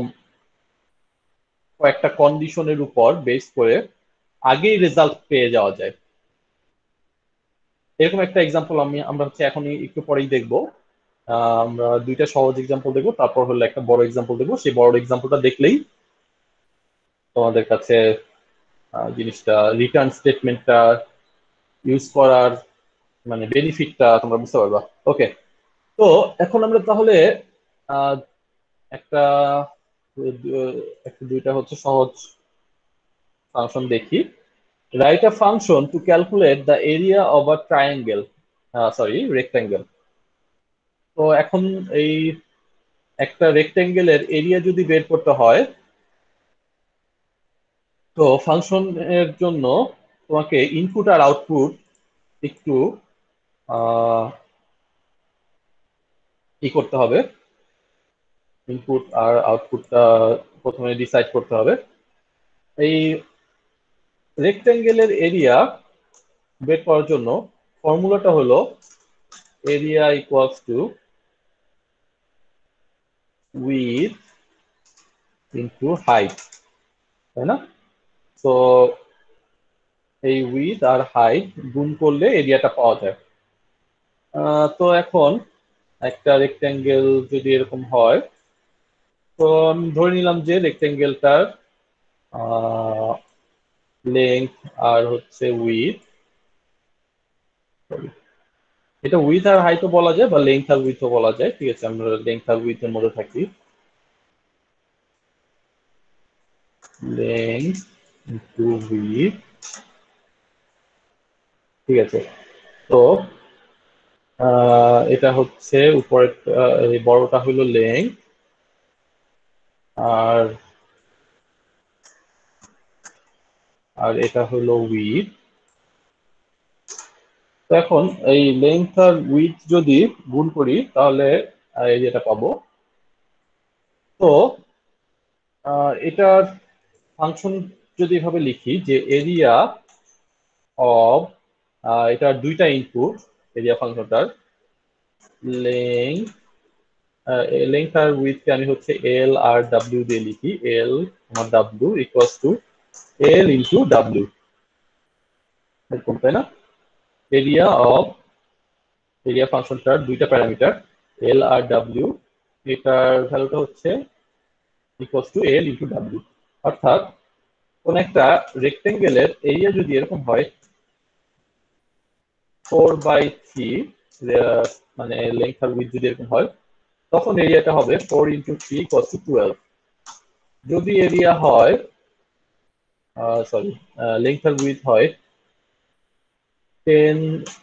কয়েকটা কন্ডিশনের উপর বেস করে আগেই রেজাল্ট পেয়ে যাওয়া যায়। এরকম একটা এক্সাম্পল আমরা হচ্ছে এখনই একটু পরেই দেখবো। আমরা দুইটা সহজ এক্সাম্পল দেখবো, তারপর হলো একটা বড় এক্সাম্পল দেখবো। সেই বড় এক্সাম্পলটা দেখলেই তোমাদের কাছে জিনিসটা রিটার্ন স্টেটমেন্টটা ইউজ করার মানে বেনিফিটটা তোমরা বুঝতে পারবা। ওকে, তো এখন আমরা তাহলে আহ, একটা একটা দুইটা হচ্ছে সহজ ফাংশন দেখি। write a function to calculate the area of a triangle, rectangle. তো এখন এই একটা রেক্টেঙ্গেলের এরিয়া যদি বের করতে হয়, তো ফাংশন এর জন্য তোমাকে ইনপুট আর আউটপুট একটু করতে হবে। ইনপুট আর আউটপুটটা প্রথমে ডিসাইড করতে হবে। এই রেক্টেঙ্গেলের এরিয়া বের করার জন্য ফর্মুলাটা হলো area equals two width into height, তাই না? তো এই উইডথ আর হাইট গুণ করলে এরিয়াটা পাওয়া যায়। তো এখন একটা রেক্টেঙ্গেল যদি এরকম হয়, তো আমি ধরে নিলাম যে রেক্টেঙ্গেলটার লেংথ আর হচ্ছে উইডথ, এটা উইডথ আর হাইটও বলা যায় বা লেংথ আর উইডথও বলা যায়। ঠিক আছে, আমরা লেংথ আর উইডথের মধ্যে থাকি। লেংথ ইনটু উইডথ, ঠিক আছে। তো এটা হচ্ছে উপরে এই বড়টা হলো লেংথ আর আর এটা হলো উইডথ। তো এখন এই লেংথ আর উইডথ যদি গুণ করি তাহলে এরিয়াটা পাবো। তো এটার ফাংশন যদি এভাবে লিখি যে এরিয়া অফ, এটার দুইটা ইনপুট, এরিয়া ফাংশনটার লেংথ লেংথ আর উইডথকে আমি হচ্ছে এল আর ডাব্লিউ দিয়ে লিখি। এল আমার W equals to L into W, এরকম, তাই না? এরিয়া অফ, এরিয়া ফাংশনটার দুইটা প্যারামিটার এল আর ডাব্লিউ, এটার ভ্যালুটা হচ্ছে equals to L into W. অর্থাৎ কোন একটা রেক্টেঙ্গেলের এরিয়া যদি এরকম হয় 4/3, মানে লেংথ আর উইডথ যদি এরকম হয়, তখন এরিয়াটা হবে 4 ইন্টু 3 ইকুয়ালস টু 12। যদি এরিয়া হয় লেংথ আর উইডথ হয় 10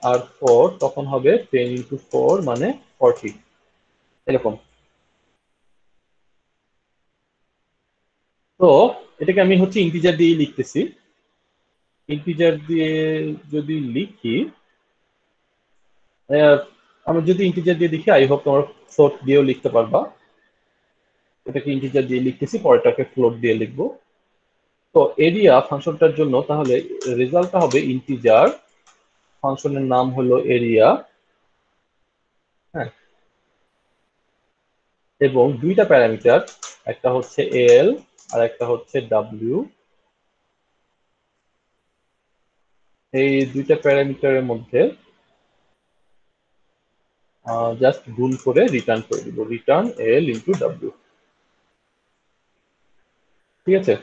আর 4, তখন হবে 10 ইন্টু 4 মানে 40, এরকম। তো এটাকে আমি হচ্ছে ইন্টিজার দিয়ে লিখতেছি। ইন্টিজার দিয়ে যদি লিখি, আমি যদি ইন্টিজার দিয়ে লিখি, আই হোপ তোমার ফ্লোট দিয়েও লিখতে পারবা। এটাকে ইন্টিজার দিয়ে লিখতেছি, পরেরটাকে ফ্লোট দিয়ে লিখবো। তো এরিয়া ফাংশনটার জন্য তাহলে রেজাল্টটা হবে ইন্টিজার, ফাংশনের নাম হলো এরিয়া, হ্যাঁ, এবং দুইটা প্যারামিটার, একটা হচ্ছে এল আর একটা হচ্ছে ডাব্লিউ। এই দুইটা প্যারামিটারের মধ্যে জাস্ট গুণ করে রিটার্ন করে দিব, রিটার্ন এল ইন্টু ডাব্লিউ। ঠিক আছে,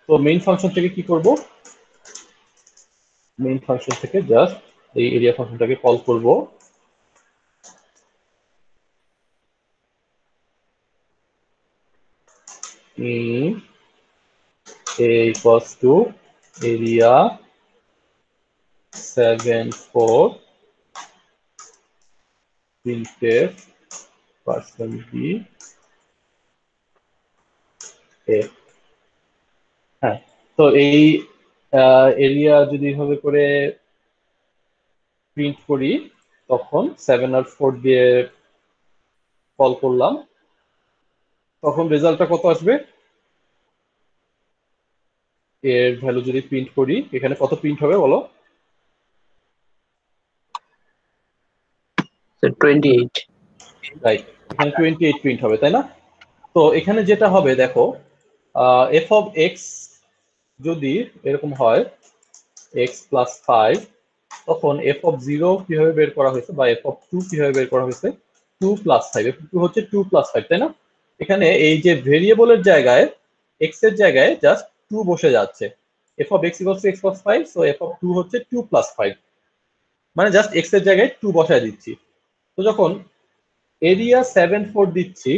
তো মেইন ফাংশন থেকে কি করব? মেইন ফাংশন থেকে জাস্ট এই এরিয়া ফাংশনটাকে কল করব। A equals to area 74 printf %b a। হ্যাঁ, তো এই এরিয়া যদি এভাবে করে প্রিন্ট করি, তখন 7 আর 4 দিয়ে কল করলাম, তখন রেজাল্টটা কত আসবে? এর ভ্যালু যদি প্রিন্ট করি, এখানে কত প্রিন্ট হবে বলো? 28, রাইট, এখানে 28 প্রিন্ট হবে, তাই না? তো এখানে যেটা হবে দেখো, এফ অফ এক্স যদি এরকম হয় এক্স প্লাস 5, তখন এফ অফ 0 কিভাবে বের করা হয়েছে বা এফ অফ 2 কিভাবে বের করা হয়েছে? 2 প্লাস 5, এফ অফ 2 হচ্ছে 2 প্লাস 5, তাই না? এখানে এই যে ভেরিয়েবলের জায়গায় এক্স এর জায়গায় জাস্ট 2 বসে যাচ্ছে। F of x equals to x plus 5, so F of 2 হচ্ছে 2 প্লাস 5, মানে জাস্ট এক্স এর জায়গায় 2 বসায় দিচ্ছি। তো যখন এরিয়া 7/4 দিচ্ছি,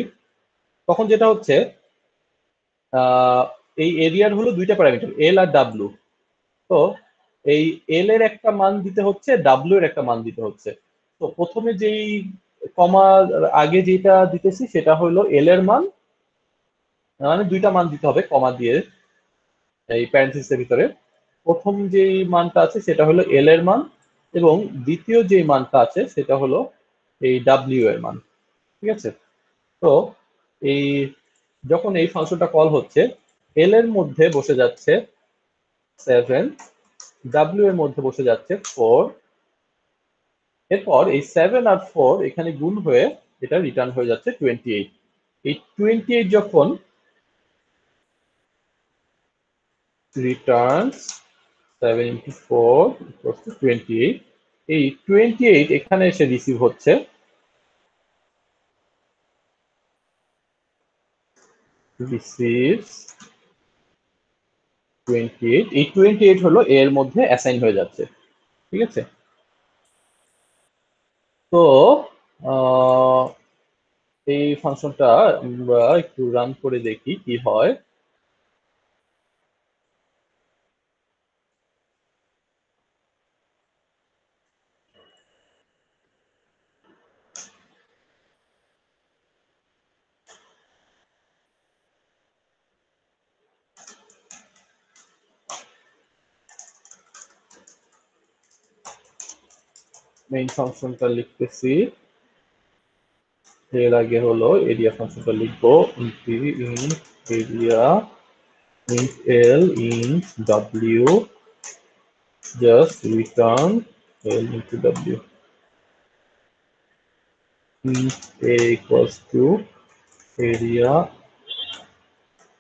তখন যেটা হচ্ছে এই এরিয়ার হলো দুইটা প্যারামিটার এল আর ডাব্লিউ। তো এই এল এর একটা মান দিতে হচ্ছে, ডাব্লিউ এর একটা মান দিতে হচ্ছে। তো প্রথমে যেই কমা আগে যেটা দিতেছি সেটা হলো এল এর মান, মানে দুইটা মান দিতে হবে কমা দিয়ে এই প্যারেন্থেসিসের ভিতরে। প্রথম যেই মানটা আছে সেটা হলো এল এর মান, এবং দ্বিতীয় যেই মানটা আছে সেটা হলো এই ডাব্লিউ এর মান। ঠিক আছে? তো এই যখন এই ফাংশনটা কল হচ্ছে, এল এর মধ্যে বসে যাচ্ছে 7, ডাব্লিউ এর মধ্যে বসে যাচ্ছে 4, এরপর এই 7 আর 4 এখানে গুণ হয়ে এটা রিটার্ন হয়ে যাচ্ছে 28। এই 28 যখন রিটার্নস 7 into 4 equals to 28, এই 28 এখানে এসে রিসিভ হচ্ছে receives 28, এই 28 হলো এর মধ্যে অ্যাসাইন হয়ে যাচ্ছে। ঠিক আছে? তো এই ফাংশনটা আমরা একটু রান করে দেখি কি হয়। মেইন ফাংশনটা লিখতেছি, এর আগে হলো এরিয়া ফাংশনটা লিখবো, int area int l int w, just return l into w, int a equals to area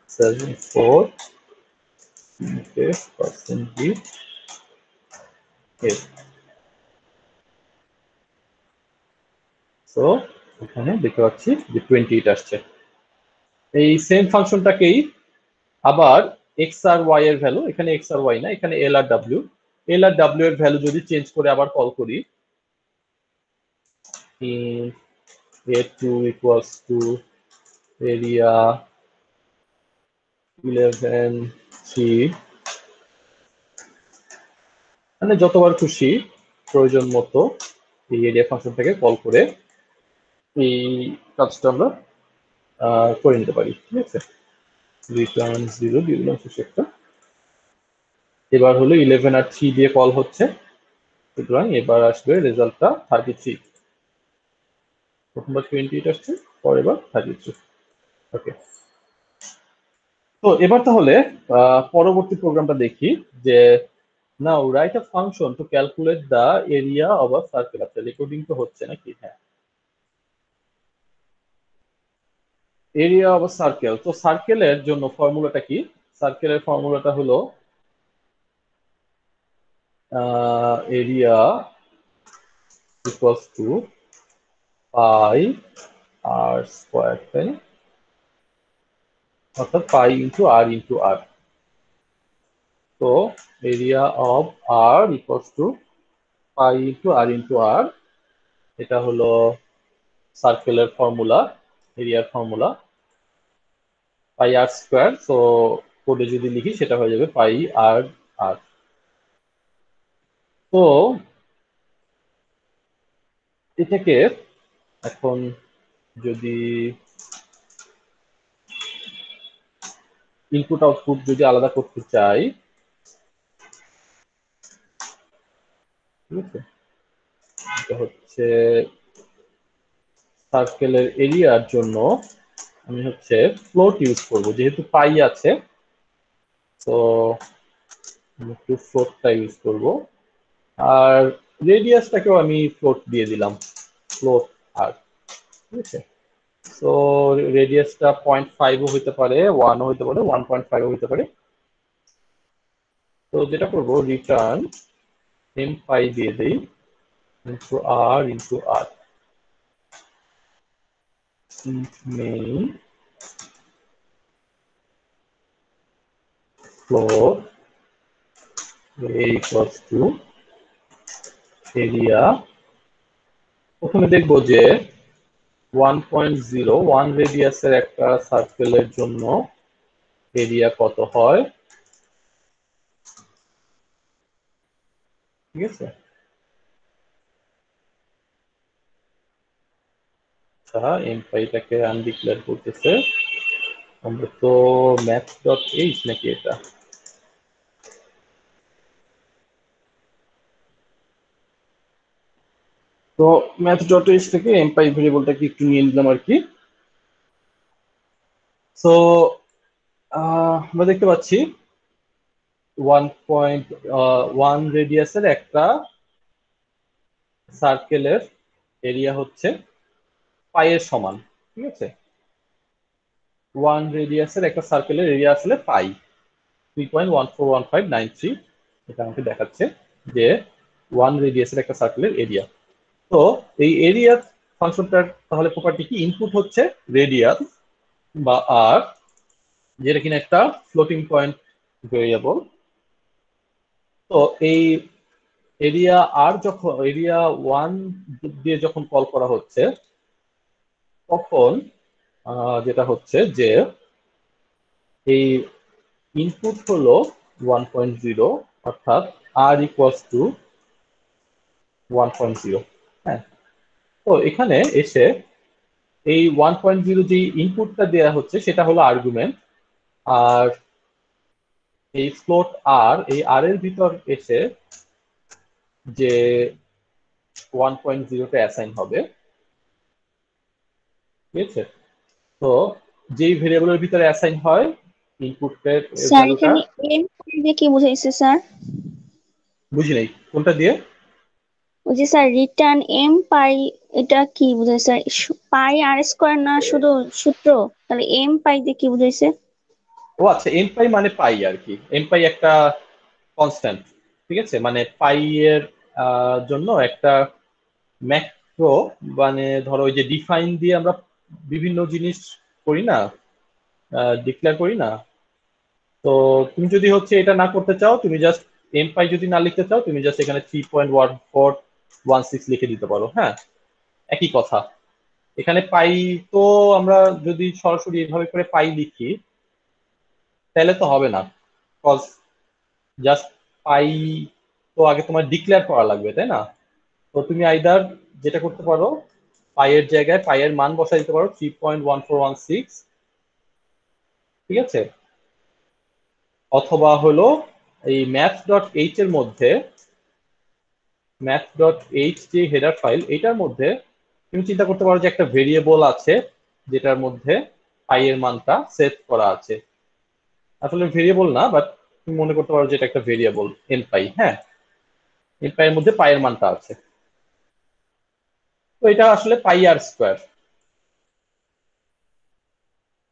74 int a percent b a। So এখানে দেখতে পাচ্ছি যে 28 আসছে। এই সেম ফাংশনটাকেই আবার এক্স আর ওয়াই এর ভ্যালু, এখানে এক্স আর ওয়াই না, এখানে এল আর ডাব্লিউ, এল আর ডাব্লিউ এর ভ্যালু যদি চেঞ্জ করে আবার কল করি, a2 equals to area 11 3, মানে যতবার খুশি প্রয়োজন মতো এই এরিয়া ফাংশনটাকে কল করে এই কাজটা আমরা করে নিতে পারি। ঠিক আছে? রিটার্ন 0 দিয়ে দিলাম শেষে একটা। এবার হলো 11 আর 3 দিয়ে কল হচ্ছে, সুতরাং এবার আসবে রেজাল্টটা 33। প্রথমবার 28 আসছে, পরের বার 33। ওকে, তো এবার তাহলে পরবর্তী প্রোগ্রামটা দেখি যে now write a function to calculate the area of a circle. আচ্ছা, রেকর্ডিং তো হচ্ছে নাকি? হ্যাঁ, এরিয়া অফ আ সার্কেল। তো সার্কেলের জন্য ফর্মুলাটা কি? সার্কেলের ফর্মুলাটা হলো area equals to pi R square, তাই না? অর্থাৎ পাই ইন্টু আর ইন্টু আর। তো area of R equals to pi into R into R, এটা হলো সার্কেলের ফর্মুলা, এরিয়ার ফর্মুলা পাই আর স্কোয়ার। সো কোডে যদি লিখি সেটা হয়ে যাবে পাই আর আর। তো এটাকে এখন যদি ইনপুট আউটপুট যদি আলাদা করতে চাই, ঠিক আছে, এটা হচ্ছে সার্কেলের এরিয়ার জন্য আমি হচ্ছে ফ্লোট ইউজ করব, যেহেতু পাই আছে তো আমি একটু ফ্লোটটা ইউজ করব। আর রেডিয়াসটাকেও আমি ফ্লোট দিয়ে দিলাম, ফ্লোট আর। ঠিক আছে? তো রেডিয়াসটা 0.5ও হইতে পারে, 1ও হইতে পারে, 1.5ও হইতে পারে। তো যেটা করব, রিটার্ন এম পাই দিয়ে দেই into R into r, main float a equals to area। প্রথমে দেখবো যে 1.0, 1 রেডিয়াসের একটা সার্কেলের জন্য এরিয়া কত হয়। ঠিক আছে। আচ্ছা, এমপাইটাকে আনডিক্লেয়ার করতেছে। আমরা তো ম্যাথ ডট এইচ নাকি এটা? তো ম্যাথ ডট এইচ থেকে এমপাই ভেরিয়েবলটাকে একটু নিয়ে নিলাম আর কি। সো আমরা দেখতে পাচ্ছি 1.1 রেডিয়াসের একটা সার্কেলের এরিয়া হচ্ছে পাই এর সমান। ঠিক আছে, 1 রেডিয়াসের একটা সার্কেলের এরিয়া আসলে পাই 3.141593। এটা আমাকে দেখাচ্ছে যে 1 রেডিয়াসের একটা সার্কেলের এরিয়া। তো এই এরিয়া ফাংশনটার তাহলে প্রপার্টি কি? ইনপুট হচ্ছে রেডিয়াস বা আর, যেটা কিনা একটা ফ্লোটিং পয়েন্ট ভেরিয়েবল। তো এই এরিয়া আর যখন এরিয়া 1 দিয়ে যখন কল করা হচ্ছে, তখন যেটা হচ্ছে যে এই ইনপুট হলো 1.0, অর্থাৎ আর ইকুয়ালস টু 1.0। হ্যাঁ, তো এখানে এসে এই 1.0 যে ইনপুটটা দেওয়া হচ্ছে সেটা হলো আর্গুমেন্ট, আর এই ফ্লোট আর, এই আর এর ভিতর এসে যে 1.0টা অ্যাসাইন হবে। ঠিক আছে, তো যেই ভেরিয়েবলের ভিতরে অ্যাসাইন হয় ইনপুটের স্যার ভ্যালুটা। এখানে এম দিয়ে কি বুঝাইছে স্যার? বুঝি নাই কোনটা দিয়ে। ওই যে স্যার রিটার্ন এম পাই, এটা কি বুঝাইছে স্যার? পাই আর স্কোয়ার না শুধু সূত্র? তাহলে এম পাই দিয়ে কি বুঝাইছে? ও আচ্ছা, এম পাই মানে পাই আর কি। এম পাই একটা কনস্ট্যান্ট। ঠিক আছে, মানে পাই এর জন্য একটা ম্যাক্রো, মানে ধরো ওই যে ডিফাইন দিয়ে আমরা বিভিন্ন জিনিস করি না, ডিক্লেয়ার করি না। তো তুমি যদি হচ্ছে এটা না করতে চাও, তুমি জাস্ট এম পাই যদি না লিখতে চাও, তুমি জাস্ট এখানে 3.1416 লিখে দিতে পারো। হ্যাঁ, একই কথা। এখানে পাই তো আমরা যদি সরাসরি এভাবে করে পাই লিখি তাহলে তো হবে না, কজ জাস্ট পাই তো আগে তোমার ডিক্লেয়ার করা লাগবে, তাই না? তো তুমি আইদার যেটা করতে পারো, পাইয়ের জায়গায় পাইয়ের মান বসাই দিতে পারো 3.1416। ঠিক আছে, অথবা হলো এই ম্যাথ ডট এইচ এর মধ্যে, ম্যাথ ডট এইচ যে হেডার ফাইল, এটার মধ্যে তুমি চিন্তা করতে পারো যে একটা ভেরিয়েবল আছে যেটার মধ্যে পাইয়ের মানটা সেট করা আছে। আসলে ভেরিয়েবল না, বাট তুমি মনে করতে পারো যে এটা একটা ভেরিয়েবল এন পাই। হ্যাঁ, এন পাই এর মধ্যে পাইয়ের মানটা আছে। তো এটা আসলে পাই আর স্কোয়ার।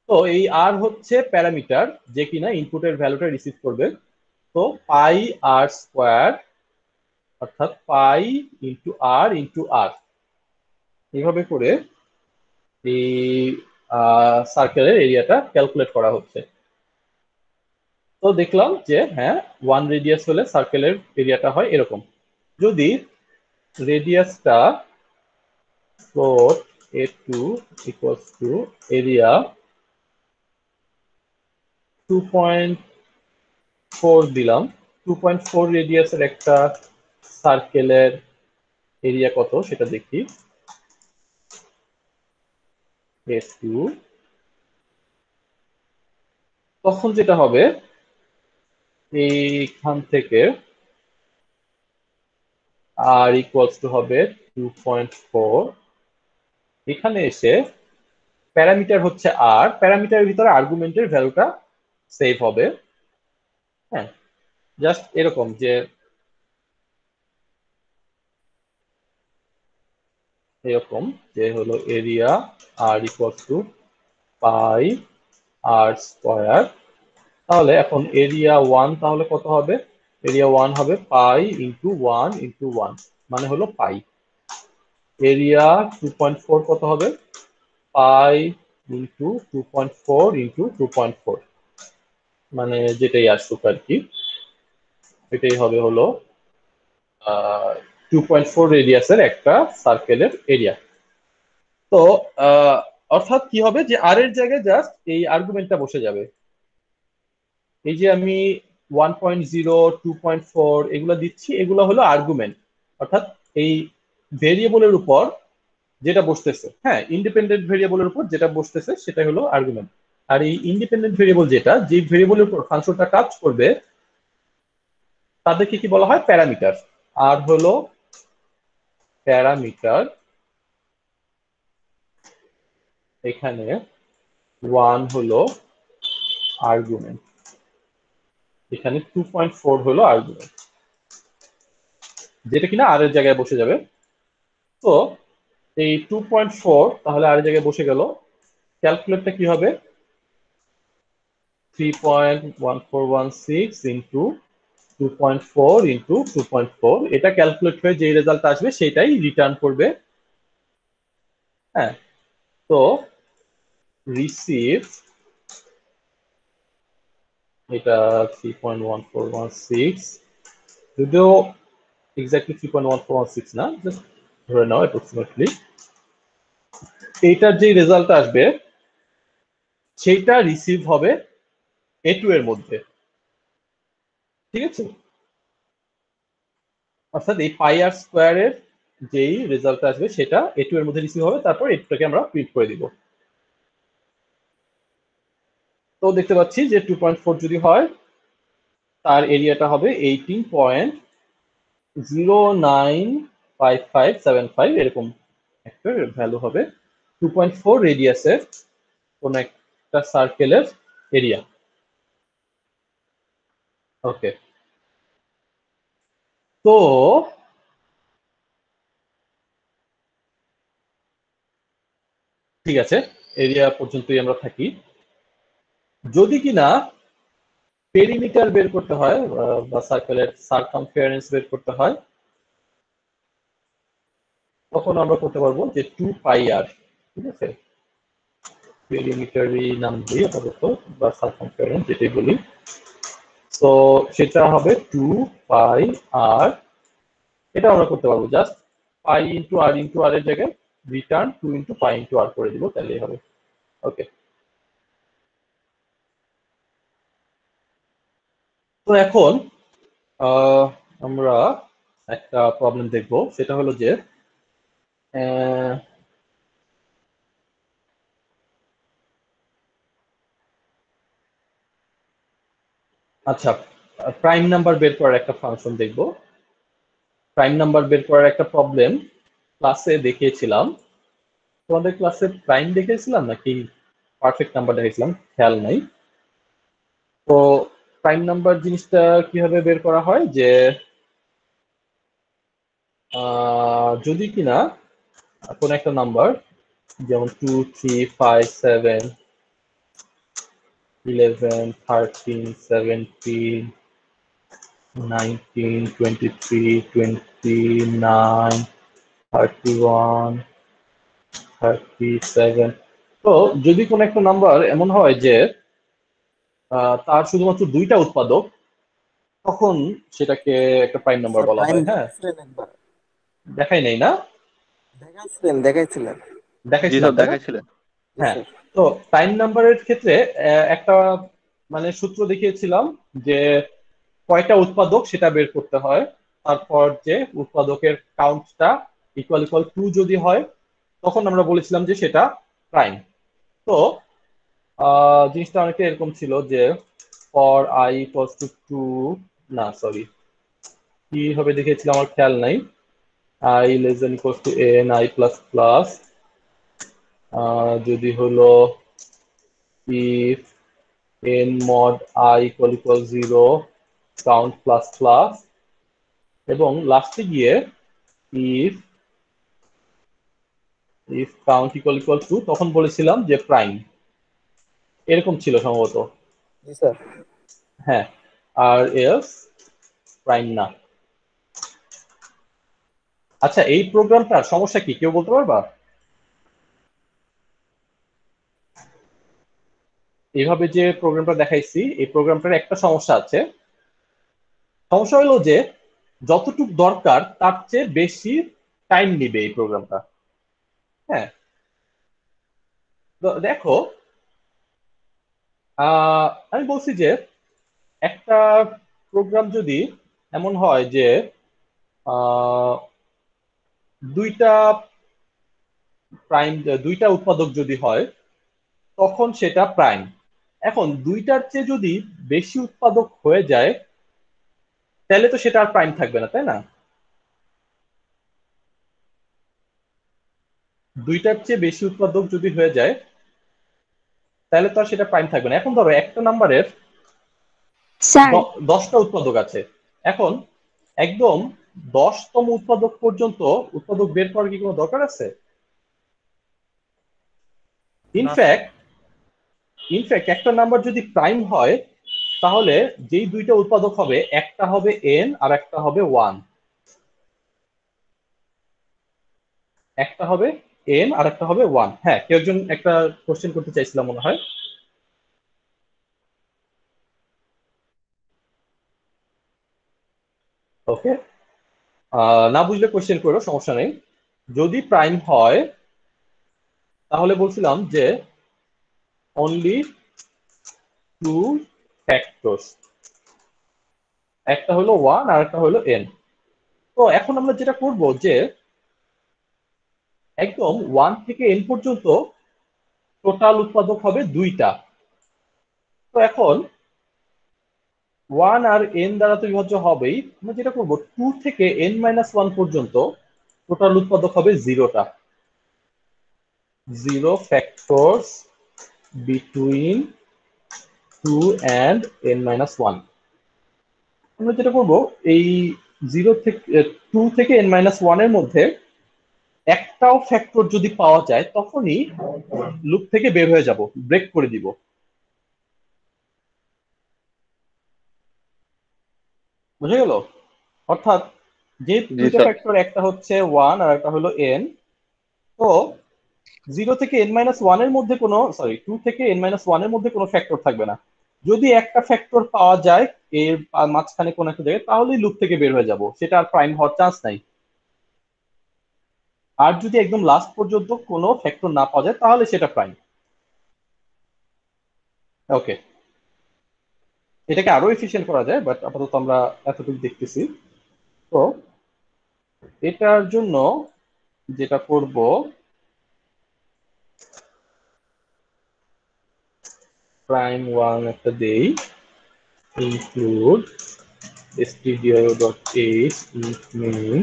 তো এই আর হচ্ছে প্যারামিটার যে কিনা ইনপুটের ভ্যালুটা রিসিভ করবে। তো পাই আর স্কোয়ার, অর্থাৎ পাই ইন্টু আর এইভাবে করে এই সার্কেলের এরিয়াটা ক্যালকুলেট করা হচ্ছে। তো দেখলাম যে হ্যাঁ, 1 রেডিয়াস হলে সার্কেলের এরিয়াটা হয় এরকম। যদি রেডিয়াসটা float a2 equals to area 2.4 দিলাম, 2.4 রেডিয়াসের একটা সার্কেলের এরিয়া কত সেটা দেখি। a2, তখন যেটা হবে এইখান থেকে আর ইকুয়ালস টু হবে 2.4। এখানে এসে প্যারামিটার হচ্ছে আর, প্যারামিটারের ভিতরে আর্গুমেন্টের ভ্যালুটা সেভ হবে। হ্যাঁ, জাস্ট এরকম যে এরকম যে হলো area r equals to pi R square. তাহলে এখন এরিয়া 1 তাহলে কত হবে? এরিয়া 1 হবে পাই ইন্টু 1 ইন্টু 1, মানে হলো পাই। এরিয়া 2.4 কত হবে? পাই ইন্টু 2.4 ইন্টু 2.4, মানে যেটাই আসুক আর কি, এটাই হবে হলো 2.4 রেডিয়াসের একটা সার্কেলের এরিয়া। তো অর্থাৎ কি হবে যে আর এর জায়গায় জাস্ট এই আর্গুমেন্টটা বসে যাবে। এই যে আমি 1.0, 2.4 এগুলো দিচ্ছি, এগুলো হলো আর্গুমেন্ট, অর্থাৎ এই ভেরিয়েবলের উপর যেটা বসতেছে, হ্যাঁ, ইন্ডিপেন্ডেন্ট ভেরিয়েবলের উপর যেটা বসতেছে সেটা হলো আর্গুমেন্ট। আর এই ইন্ডিপেন্ডেন্ট ভেরিয়েবল যেটা, যে ভেরিয়েবলের উপর ফাংশনটা কাজ করবে, তাদেরকে কি বলা হয়? প্যারামিটার। আর হলো প্যারামিটার, এখানে 1 হলো আর্গুমেন্ট, এখানে 2.4 হলো আর্গুমেন্ট, যেটা কিনা আর এর জায়গায় বসে যাবে। তো এই 2.4 তাহলে আর এর জায়গায় বসে গেল। ক্যালকুলেটটা কি হবে? 3.1416 ইন্টু 2.4 ইন্টু 2.4, এটা ক্যালকুলেট হয়ে যে রেজাল্ট আসবে সেটাই রিটার্ন করবে। হ্যাঁ, তো রিসিভ, এটা 3.1416, যদিও এক্স্যাক্টলি 3.1416 না, জাস্ট ধরে নাও অ্যাপ্রক্সিমেটলি, এইটার যে রেজাল্ট আসবে সেইটা রিসিভ হবে A2 এর মধ্যে, ঠিক আছে? অর্থাৎ এই পাই আর স্কোয়ারের যেই রেজাল্ট আসবে সেটা A2 এর মধ্যে রিসিভ হবে, তারপর এটাকে আমরা প্রিন্ট করে দিব। তো দেখতে পাচ্ছি যে 2.4 যদি হয়, তার এরিয়াটা হবে 18.0955575, এরকম একটা ভ্যালু হবে 2.4 রেডিয়াসের কোন একটা সার্কেলের এরিয়া। ওকে, তো ঠিক আছে, এরিয়া পর্যন্তই আমরা থাকি। যদি কিনা পেরিমিটার বের করতে হয় বা সার্কেলের সারকামফারেন্স বের করতে হয়, তখন আমরা করতে পারবো যে 2πr, ঠিক আছে? পেরিমিটারই নাম দিই আপাতত, বা সারকামফারেন্স যেটাই বলি। তো সেটা হবে 2πr, এটা আমরা করতে পারবো জাস্ট পাই ইন্টু আর এর জায়গায় রিটার্ন 2 ইন্টু পাই ইন্টু আর করে দিব, তাহলেই হবে। ওকে, তো এখন আমরা একটা প্রবলেম দেখব, সেটা হলো যে আচ্ছা, প্রাইম নাম্বার বের করার একটা ফাংশন দেখব। প্রাইম নাম্বার বের করার একটা প্রবলেম ক্লাসে দেখিয়েছিলাম। তোমাদের ক্লাসে প্রাইম দেখিয়েছিলাম নাকি পারফেক্ট নাম্বার দেখিয়েছিলাম খেয়াল নাই। তো প্রাইম নাম্বার জিনিসটা কিভাবে বের করা হয়, যে যদি কিনা কোন একটা নাম্বার, যেমন 2, 3, 5, 7, 11, 13, 17, 19, 23, 29, 31, 37, তো যদি কোন একটা নাম্বার এমন হয় যে তার শুধুমাত্র দুইটা উৎপাদক, তখন সেটাকে একটা প্রাইম নাম্বার স্যার বলা প্রাইম হয়। হ্যাঁ, দেখাইছিলেন একবার, দেখাই নাই না? দেখাইছিলেন। জি দেখাইছিলাম স্যার তাই না? দেখাইছিলেন। জি হ্যাঁ, স্যার। তো প্রাইম নাম্বারের ক্ষেত্রে একটা মানে সূত্র দেখিয়েছিলাম যে কয়টা উৎপাদক সেটা বের করতে হয়, তারপর যে উৎপাদকের কাউন্টটা ইকুয়াল ইকুয়াল 2 যদি হয়, তখন আমরা বলেছিলাম যে সেটা প্রাইম। তো জিনিসটা অনেকটা এরকম ছিল যে ফর আই ইকুয়ালস টু 2, না সরি, কি হবে দেখিয়েছিলাম আমার খেয়াল নাই। I less than equals to N I plus plus, যদি হলো if n mod I equal 0 count plus plus, এবং লাস্টে গিয়ে if count equal 2, তখন বলেছিলাম যে প্রাইম, এরকম ছিল সম্ভবত। জি স্যার। হ্যাঁ, আর এলস প্রাইম না। আচ্ছা, এই প্রোগ্রামটার সমস্যা কি কেউ বলতে পারবা? এইভাবে যে প্রোগ্রামটা দেখাইছি, এই প্রোগ্রামটার একটা সমস্যা আছে। সমস্যা হলো যে যতটুকু দরকার তার চেয়ে বেশি টাইম নিবে এই প্রোগ্রামটা। হ্যাঁ, তো দেখো, আমি বলছি যে একটা প্রোগ্রাম যদি এমন হয় যে দুইটা প্রাইম, দুইটা উৎপাদক যদি হয় তখন সেটা প্রাইম। এখন দুইটার চেয়ে যদি বেশি উৎপাদক হয়ে যায় তাহলে তো সেটা আর প্রাইম থাকবে না, তাই না? দুইটার চেয়ে বেশি উৎপাদক যদি হয়ে যায় তাহলে তো আর সেটা প্রাইম থাকবে না। এখন ধরো একটা নাম্বারের স্যার 10টা উৎপাদক আছে। এখন একদম 10তম উৎপাদক পর্যন্ত উৎপাদক বের করার কি কোনো দরকার আছে? ইনফ্যাক্ট একটা নাম্বার যদি প্রাইম হয় তাহলে যেই দুইটা উৎপাদক হবে, একটা হবে n আর একটা হবে 1। একটা হবে n আর একটা হবে 1। হ্যাঁ, কেউ একজন একটা কোশ্চেন করতে চাইছিলাম মনে হয়। ওকে, না বুঝলে কোশ্চেন করো, সমস্যা নেই। যদি প্রাইম হয় তাহলে বলছিলাম যে অনলি টু ফ্যাক্টরস, একটা হলো 1 আর একটা হলো n। তো এখন আমরা যেটা করব যে একদম 1 থেকে n পর্যন্ত টোটাল উৎপাদক হবে দুইটা। তো এখন 1 আর n দ্বারা তো বিভাজ্য হবেই। আমরা যেটা করব 2 থেকে n-1 পর্যন্ত টোটাল উৎপাদক হবে 0টা। 0 ফ্যাক্টরস বিটুইন 2 and n-1। আমরা যেটা করব এই 0 থেকে 2 থেকে n-1 এর মধ্যে একটাও ফ্যাক্টর যদি পাওয়া যায় তখনই লুপ থেকে বের হয়ে যাব, ব্রেক করে দিব। বুঝে গেল? অর্থাৎ যে জি দুইটা স্যার। ফ্যাক্টর, একটা হচ্ছে 1 আর একটা হলো n, তো 0 থেকে n-1 এর মধ্যে কোনো, সরি 2 থেকে n-1 এর মধ্যে কোনো ফ্যাক্টর থাকবে না। যদি একটা ফ্যাক্টর পাওয়া যায় এর মাঝখানে কোনো একটা জায়গায় তাহলেই লুপ থেকে বের হয়ে যাব, সেটা আর প্রাইম হওয়ার চান্স নাই। আর যদি একদম লাস্ট পর্যন্ত কোনো ফ্যাক্টর না পাওয়া যায় তাহলে সেটা প্রাইম। ওকে, এটাকে আরো এফিশিয়েন্ট করা যায়, বাট আপাতত আমরা এতটুকু দেখতেছি। তো এটার জন্য যেটা করব, প্রাইম 1 একটা দেই, ইনক্লুড stdio.h main।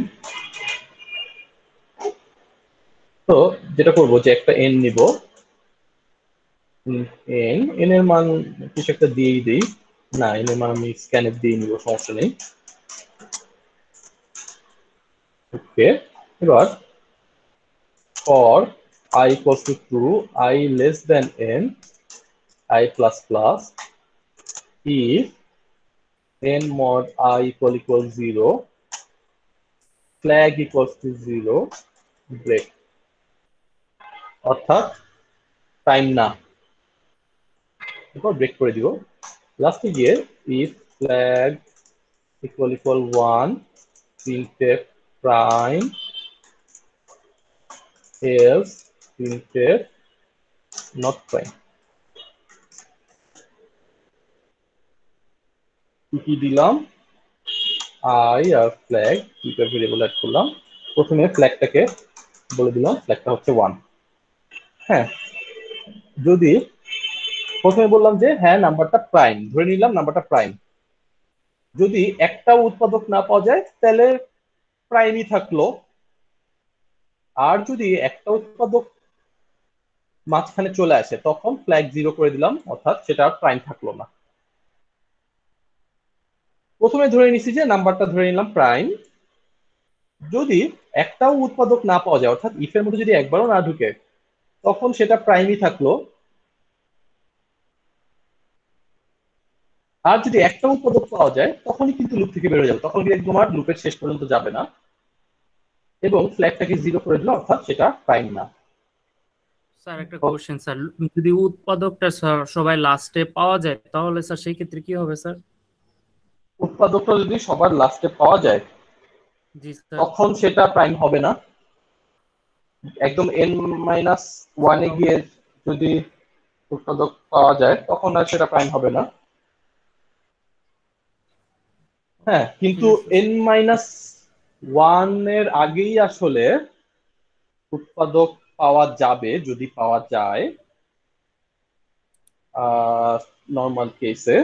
তো যেটা করব যে একটা n নিব, n এর মান কিছু একটা দিয়েই দিই। না, n এর মান আমি স্ক্যানএফ দিয়ে নিব, সমস্যা নেই। ওকে, এবার for I equals to 2, I less than n, I plus plus, if n mod I equal 0, flag equals to 0, break। অর্থাৎ টাইম না, এরপর ব্রেক করে দিব। লাস্টে গিয়ে if flag equal 1, printf prime, else printf not prime। কি দিলাম, I R flag দুইটা ভেরিয়েবল অ্যাড করলাম। প্রথমে ফ্ল্যাগটাকে বলে দিলাম ফ্ল্যাগটা হচ্ছে 1। হ্যাঁ, যদি প্রথমে বললাম যে হ্যাঁ নাম্বারটা প্রাইম, ধরে নিলাম নাম্বারটা প্রাইম। যদি একটা উৎপাদক না পাওয়া যায় তাহলে প্রাইমই থাকলো। আর যদি একটা উৎপাদক মাঝখানে চলে আসে তখন ফ্ল্যাগ 0 করে দিলাম, অর্থাৎ সেটা আর প্রাইম থাকলো না। প্রথমে ধরে নিছি যে নাম্বারটা ধরে নিলাম প্রাইম। যদি একটাও উৎপাদক না পাওয়া যায়, অর্থাৎ ইফের মধ্যে যদি একবারও না ঢুকে, তখন সেটা প্রাইমই থাকলো। আর যদি একটা উৎপাদক পাওয়া যায় তখনই কিন্তু লুপ থেকে বের হয়ে যাবে, তখন কিন্তু একদম আর লুপের শেষ পর্যন্ত যাবে না, এবং ফ্ল্যাগটাকে 0 করে দিল, অর্থাৎ সেটা প্রাইম না। স্যার একটা কোশ্চেন স্যার, যদি উৎপাদকটা সবাই লাস্টে পাওয়া যায় তাহলে স্যার সেই ক্ষেত্রে কি হবে স্যার? উৎপাদকটা যদি সবার লাস্টে পাওয়া যায় জি স্যার। তখন সেটা প্রাইম হবে না। একদম n-1 এ গিয়ে যদি উৎপাদক পাওয়া যায় তখন আর সেটা প্রাইম হবে না। হ্যাঁ, কিন্তু ঠিক আছে। n-1 এর আগেই আসলে উৎপাদক পাওয়া যাবে যদি পাওয়া যায় নর্মাল কেসে।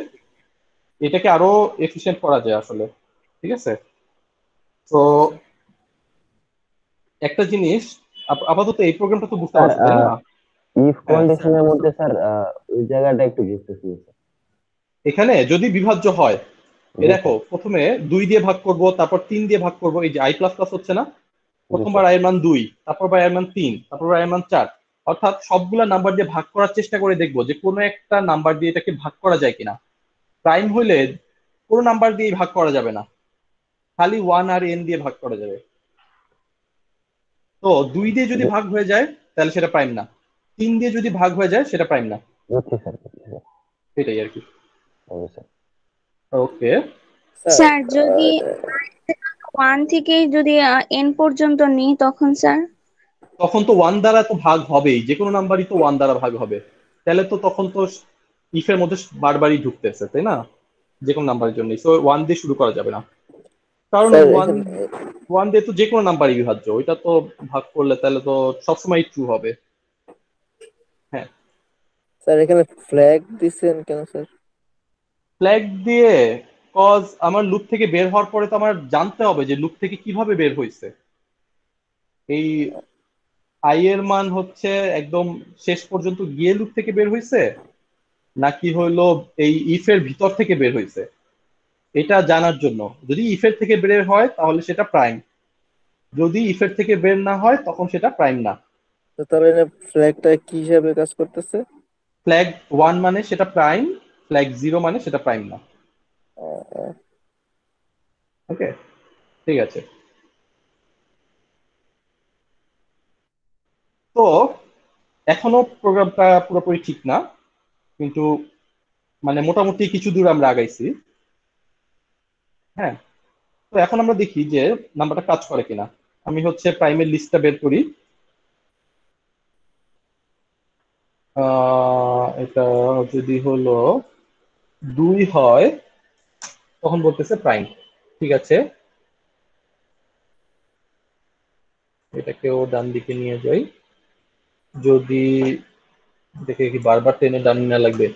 এটাকে আরো এফিশিয়েন্ট করা যায় আসলে। ঠিক আছে, তো একটা জিনিস আপাতত এই প্রোগ্রামটা তো বুঝতে স্যার পারছো তাই না? ইফ হ্যাঁ, কন্ডিশনের মধ্যে স্যার ওই জায়গাটা একটু বুঝতেছি স্যার। এখানে যদি বিভাজ্য হয়, এ জি দেখো স্যার। প্রথমে 2 দিয়ে ভাগ করব, তারপর 3 দিয়ে ভাগ করব। এই যে i প্লাস প্লাস হচ্ছে না, জি প্রথমবার স্যার। i এর মান 2, তারপর i এর মান 3, তারপর i এর মান 4। অর্থাৎ সবগুলা নাম্বার দিয়ে ভাগ করার চেষ্টা করে দেখবো যে কোনো একটা নাম্বার দিয়ে এটাকে ভাগ করা যায় কিনা। প্রাইম হইলে কোনো নাম্বার দিয়ে ভাগ করা যাবে না, খালি 1 আর n দিয়ে ভাগ করা যাবে। তো 2 দিয়ে যদি ভাগ হয়ে যায় তাহলে সেটা প্রাইম না, 3 দিয়ে যদি ভাগ হয়ে যায় সেটা প্রাইম না। বুঝছি স্যার, বুঝছি স্যার। এটাই আর কি। জি স্যার। ওকে। স্যার স্যার যদি 1 থেকে যদি n পর্যন্ত নিই তখন স্যার? তখন তো 1 দ্বারা তো ভাগ হবেই, যে কোনো নাম্বারই তো 1 দ্বারা ভাগ হবে। তাহলে তো তখন তো ইফের মধ্যে বারবারই ঢুকতেছে তাই না, যে কোনো নাম্বারের জন্য। সো 1 দিয়ে শুরু করা যাবে না, কারণ স্যার ওয়ান এখানে ওয়ান দিয়ে তো যে কোনো নাম্বারই বিভাজ্য, ওইটা তো ভাগ করলে তাহলে তো সবসময় ট্রু হবে। হ্যাঁ, স্যার এখানে ফ্ল্যাগ দিছেন কেন স্যার? ফ্ল্যাগ দিয়ে, কজ আমার লুপ থেকে বের হওয়ার পরে তো আমার জানতে হবে যে লুপ থেকে কিভাবে বের হয়েছে। এই আই এর মান হচ্ছে একদম শেষ পর্যন্ত গিয়ে লুপ থেকে বের হয়েছে, নাকি হইলো এই ইফের ভিতর থেকে বের হয়েছে, এটা জানার জন্য যদি ইফের থেকে বের হয় তাহলে সেটা প্রাইম, যদি ইফের থেকে বের না হয় তখন সেটা প্রাইম না। তো তাহলে ফ্ল্যাগটা কি হিসাবে কাজ করতেছে? ফ্ল্যাগ 1 মানে সেটা প্রাইম, ফ্ল্যাগ 0 মানে সেটা প্রাইম না। আহ, আহ, ওকে, ঠিক আছে। তো এখনো প্রোগ্রামটা পুরোপুরি ঠিক না, কিন্তু মানে মোটামুটি কিছু দূর আমরা আগাইছি। হ্যাঁ, তো এখন আমরা দেখি যে নাম্বারটা কাজ করে কিনা। আমি হচ্ছে প্রাইমের লিস্টটা বের করি। এটা যদি হলো 2 হয় তখন বলতেছে প্রাইম। ঠিক আছে, এটাকেও ডান দিকে নিয়ে যাই। যদি দেখে কি বারবার টেনে ডান না লাগবে,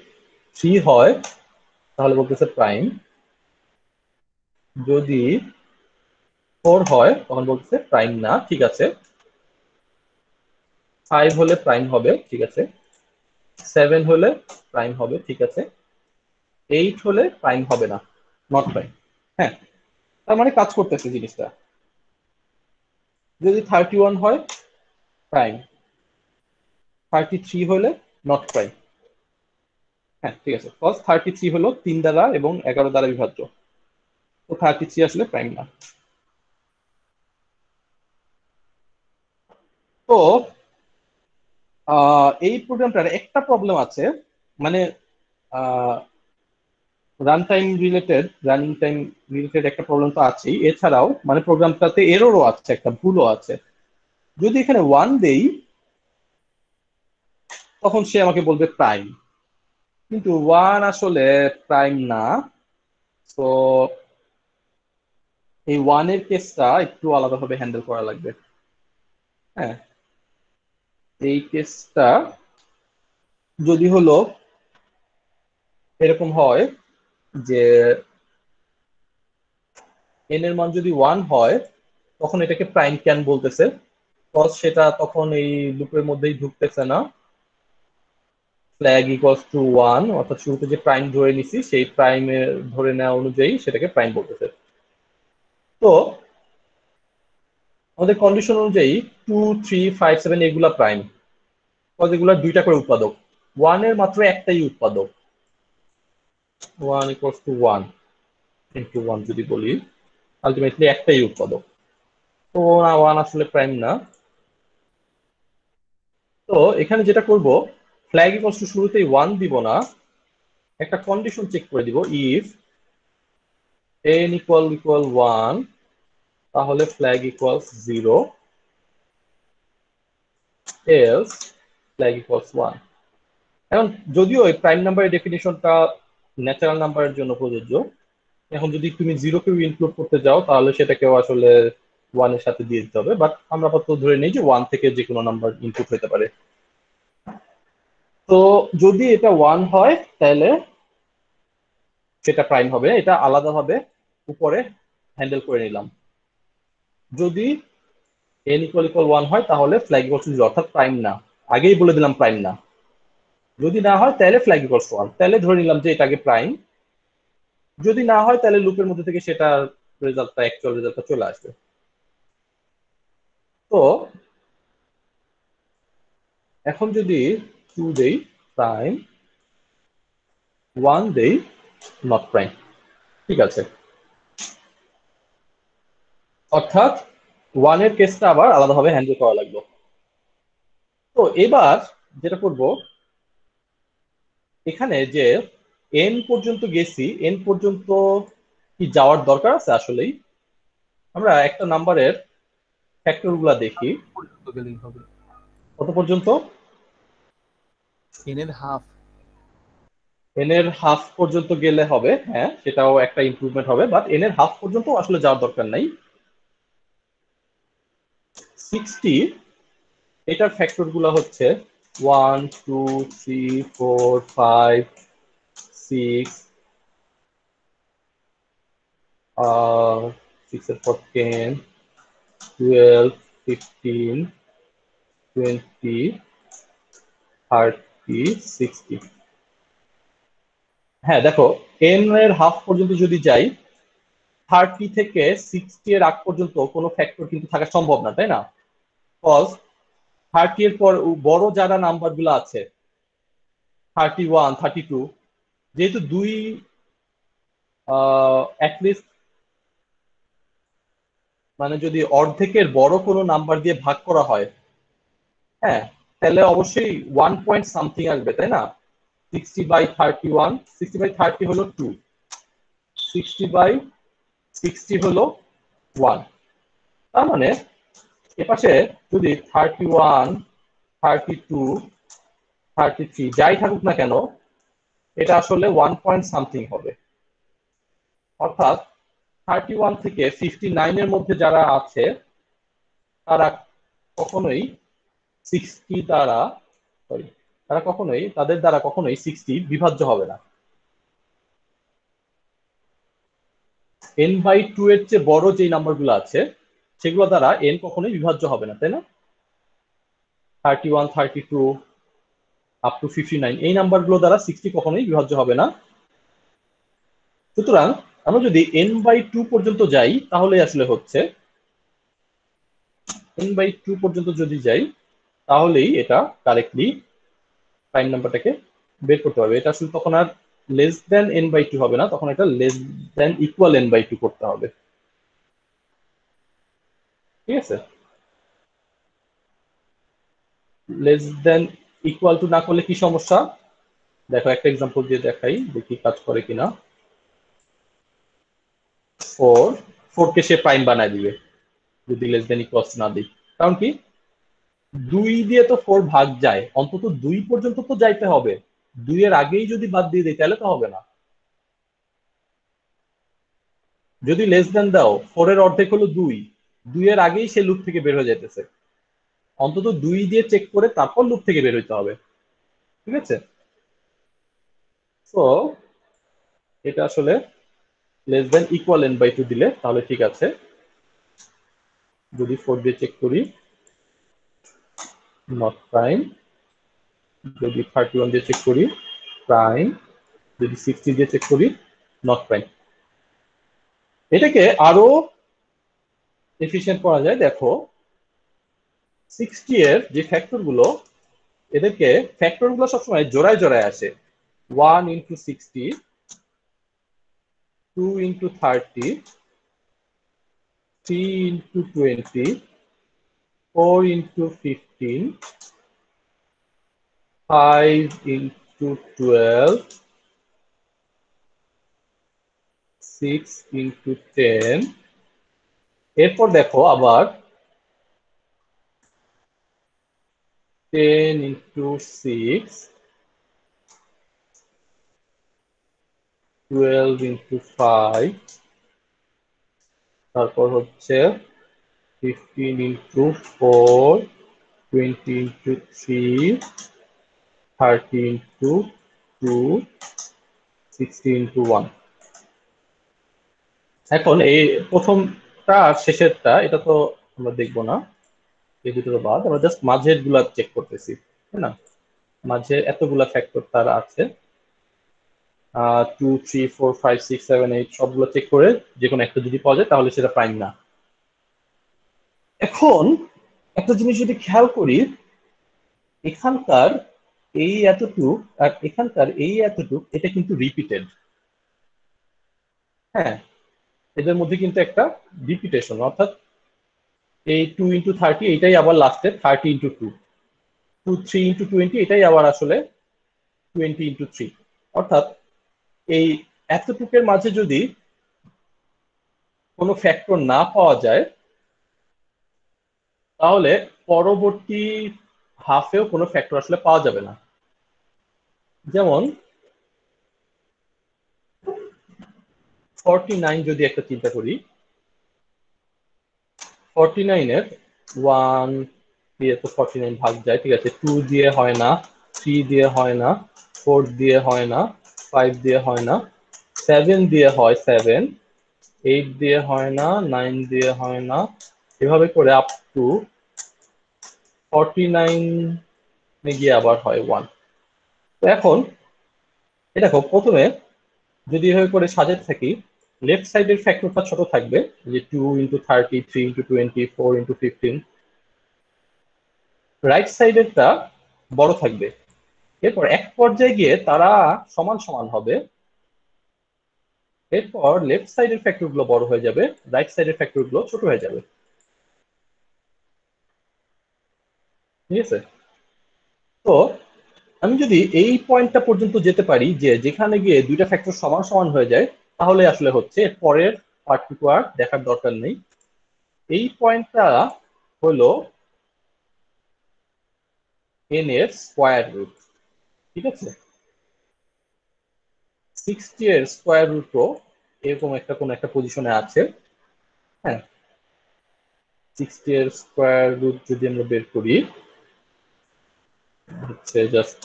3 হয় তাহলে বলতেছে প্রাইম। যদি 4 হয় তখন বলতেছে প্রাইম না। ঠিক আছে, 5 হলে প্রাইম হবে। ঠিক আছে, 7 হলে প্রাইম হবে। ঠিক আছে, 8 হলে প্রাইম হবে না, নট প্রাইম। হ্যাঁ, তার মানে কাজ করতেছে জিনিসটা। যদি 31 হয় প্রাইম, 33 হলে নট প্রাইম। হ্যাঁ, ঠিক আছে, কজ 33 হলো 3 দ্বারা এবং 11 দ্বারা বিভাজ্য, তো 33 আসলে প্রাইম না। তো এই প্রোগ্রামটার একটা প্রবলেম আছে, মানে রানিং টাইম রিলেটেড একটা প্রবলেম তো আছেই, এছাড়াও মানে প্রোগ্রামটাতে এররও আছে, একটা ভুলও আছে। যদি এখানে 1 দেই তখন সে আমাকে বলবে প্রাইম, কিন্তু 1 আসলে প্রাইম না। তো এই 1 এর কেসটা একটু আলাদাভাবে হ্যান্ডেল করা লাগবে। হ্যাঁ, এই কেসটা যদি হলো এরকম হয় যে এন এর মান যদি 1 হয় তখন এটাকে প্রাইম ক্যান বলতেছে, কজ সেটা তখন এই লুপের মধ্যেই ঢুকতেছে না। ফ্ল্যাগ ইকুয়ালস টু 1, অর্থাৎ শুরুতে যে প্রাইম ধরে নিছি সেই প্রাইমের ধরে নেওয়া অনুযায়ী সেটাকে প্রাইম বলতেছে। তো আমাদের কন্ডিশন অনুযায়ী 2, 3, 5, 7 এগুলা প্রাইম, কজ এগুলা 2টা করে উৎপাদক। 1 এর মাত্র একটাই উৎপাদক, 1 ইকুয়ালস টু 1 ইন্টু 1 যদি বলি, আলটিমেটলি একটাই উৎপাদক। তো 1 আসলে প্রাইম না। তো এখানে যেটা করব, ফ্ল্যাগ ইকুয়ালস টু শুরুতেই 1 দিব না, একটা কন্ডিশন চেক করে দিব। ইফ n ইকুয়াল ইকুয়াল 1 তাহলে flag equals 0, else flag equals 1। এখন যদিও এই প্রাইম নাম্বারের ডেফিনিশনটা ন্যাচারাল নাম্বারের জন্য প্রযোজ্য, এখন যদি তুমি জিরোকেও ইনক্লুড করতে যাও তাহলে সেটাকেও আসলে ওয়ান এর সাথে দিয়ে দিতে হবে, বাট আমরা আপাতত ধরে নিই যে ওয়ান থেকে যে কোনো নাম্বার ইনপুট হতে পারে। তো যদি এটা ওয়ান হয় তাহলে সেটা প্রাইম হবে, এটা আলাদাভাবে উপরে হ্যান্ডেল করে নিলাম। যদি n ইকুয়াল ইকুয়াল ওয়ান হয় তাহলে ফ্ল্যাগ ইকুয়াল টু জিরো, অর্থাৎ প্রাইম না, আগেই বলে দিলাম প্রাইম না। যদি না হয় তাহলে ফ্ল্যাগ ইকুয়াল টু ওয়ান, তাহলে ধরে নিলাম যে এটাকে প্রাইম। যদি না হয় তাহলে লুপের মধ্যে থেকে সেটার রেজাল্টটা, অ্যাকচুয়াল রেজাল্টটা চলে আসবে। তো এখন যদি টু দেই প্রাইম, ওয়ান দেই নট প্রাইম, ঠিক আছে। অর্থাৎ ওয়ানের কেসটা আবার আলাদাভাবে হ্যান্ডেল করা লাগলো। তো এবার যেটা করব, এখানে যে এন পর্যন্ত গেছি, এন পর্যন্ত কি যাওয়ার দরকার আছে আসলেই? আমরা একটা নাম্বারের ফ্যাক্টর গুলা দেখি। পর্যন্ত গেলেই হবে, কত পর্যন্ত? n এর হাফ। এন এর হাফ পর্যন্ত গেলে হবে, হ্যাঁ সেটাও একটা ইমপ্রুভমেন্ট হবে, বাট এন এর হাফ পর্যন্ত আসলে যাওয়ার দরকার নাই। 60 এটার ফ্যাক্টর গুলা হচ্ছে 1 2 3 4 5 6, 6 এর পর 10 12 15 20 30 60। হ্যাঁ দেখো, এন এর হাফ পর্যন্ত যদি যাই, 30 থেকে 60 এর আগ পর্যন্ত কোনো ফ্যাক্টর কিন্তু থাকা সম্ভব না, তাই না? কজ 30 এর পর বড় যারা নাম্বার গুলো আছে, 31 32, যেহেতু দুই অ্যাটলিস্ট মানে যদি অর্ধেকের বড় কোনো নাম্বার দিয়ে ভাগ করা হয়, হ্যাঁ তাহলে অবশ্যই 1 পয়েন্ট সামথিং আসবে, তাই না? 60/31, 60/30 হলো 2, 60/60 হলো 1। তার মানে এপাশে যদি 31 32 33 যাই থাকুক না কেন, এটা আসলে 1 পয়েন্ট সামথিং হবে। অর্থাৎ 31 থেকে 59 এর মধ্যে যারা আছে তারা কখনোই 60 দ্বারা, সরি, তারা কখনোই, তাদের দ্বারা কখনোই 60 বিভাজ্য হবে না। n/2 এর চেয়ে বড় যেই নাম্বারগুলো আছে সেগুলো দ্বারা n কখনোই বিভাজ্য হবে না, তাই না? 31 32 আপ টু 59 এই নাম্বারগুলো দ্বারা 60 কখনোই বিভাজ্য হবে না। সুতরাং আমরা যদি n/2 পর্যন্ত যাই তাহলে আসলে হচ্ছে, n/2 পর্যন্ত যদি যাই তাহলেই এটা কারেক্টলি প্রাইম নাম্বারটাকে বের করতে পারবে। এটা আসলে তখন আর লেস দেন n/2 হবে না, তখন এটা লেস দেন ইকুয়াল n/2 করতে হবে, ঠিক আছে? লেস দেন ইকুয়াল টু না করলে কি সমস্যা? দেখো একটা এক্সাম্পল দিয়ে দেখাই, দেখি কাজ করে কিনা। 4 কে সে প্রাইম বানায় দিবে যদি লেস দেন ইকুয়াল না দিই। কারণ কি, 2 দিয়ে তো 4 ভাগ যায়, অন্তত 2 পর্যন্ত তো যাইতে হবে। 2 এর আগেই যদি বাদ দিয়ে দিই তাহলে তো হবে না। যদি লেস দেন দাও, 4 এর অর্ধেক হলো 2, 2 এর আগেই সে লুপ থেকে বের হয়ে যাইতেছে, অন্তত 2 দিয়ে চেক করে তারপর লুপ থেকে বের হইতে হবে, ঠিক আছে? তো এটা আসলে লেস দেন ইকুয়াল n/2 দিলে তাহলে ঠিক আছে। যদি 4 দিয়ে চেক করি নট প্রাইম, যদি 31 দিয়ে চেক করি প্রাইম, যদি 60 দিয়ে চেক করি নট প্রাইম। এটাকে আরো এফিশিয়েন্ট করা যায়। দেখো 60 এর যে ফ্যাক্টর গুলো, এদেরকে ফ্যাক্টর গুলো সবসময় জোড়ায় জোড়ায় আসে। 1 into 60, 2 into 30, 3 into 20, 4 into 15, 5 into 12, 6 into 10। এরপর দেখো আবার 10 into 6, 12 ইন্টু 5, তারপর হচ্ছে 15 ইন্টু 4, 20 ইন্টু 3, 30 ইন্টু 2, 60 ইন্টু 1। এখন এই প্রথমটা আর শেষেরটা এটা তো আমরা দেখবো না, এই দুটো বাদ, আমরা জাস্ট মাঝের গুলা চেক করতেছি, তাই না? মাঝে এতগুলা ফ্যাক্টর তার আছে, 2, 3, 4, 5, 6, 7, 8 সবগুলো চেক করে যে কোনো একটা যদি পাওয়া যায় তাহলে সেটা প্রাইম না। এখন একটা জিনিস যদি খেয়াল করি, এখানকার এই এতটুক আর এখানকার এই এতটুক এটা কিন্তু রিপিটেড। হ্যাঁ, এদের মধ্যে কিন্তু একটা রিপিটেশন, অর্থাৎ এই 2 ইন্টু 30 এটাই আবার লাস্টে 30 ইন্টু 2, 3 ইন্টু 20 এটাই আবার আসলে 20 ইন্টু 3। অর্থাৎ এই এতটুকের মাঝে যদি কোনো ফ্যাক্টর না পাওয়া যায় তাহলে পরবর্তী হাফেও কোনো ফ্যাক্টর আসলে পাওয়া যাবে না। যেমন 49 যদি একটা চিন্তা করি, 49 এর 1 দিয়ে তো 49 ভাগ যায়, ঠিক আছে, 2 দিয়ে হয় না, 3 দিয়ে হয় না, 4 দিয়ে হয় না, 5 দিয়ে হয় না, 7 দিয়ে হয় 7, 8 দিয়ে হয় না, 9 দিয়ে হয় না, এভাবে করে আপ টু 49 এ গিয়ে আবার হয় 1। তো এখন দেখো প্রথমে যদি এভাবে করে সাজাতে থাকি, লেফট সাইডের ফ্যাক্টরটা ছোট থাকবে, যে 2 ইন্টু 30, 3 ইন্টু 20, 4 ইন্টু 15, রাইট সাইডেরটা বড় থাকবে। এরপর এক পর্যায়ে গিয়ে তারা সমান সমান হবে, এরপর লেফট সাইডের ফ্যাক্টর গুলো বড় হয়ে যাবে, রাইট সাইডের ফ্যাক্টর গুলো ছোট হয়ে যাবে, ঠিক আছে? তো আমি যদি এই পয়েন্টটা পর্যন্ত যেতে পারি, যে যেখানে গিয়ে দুইটা ফ্যাক্টর সমান সমান হয়ে যায়, তাহলে আসলে হচ্ছে পরের পার্টটুকু আর দেখার দরকার নেই। এই পয়েন্টটা হলো n এর স্কোয়ার রুট, ঠিক আছে? 60 এর স্কোয়ার রুটও এরকম একটা কোন একটা পজিশনে আছে। হ্যাঁ, 60 এর স্কোয়ার রুট যদি আমরা বের করি, হচ্ছে জাস্ট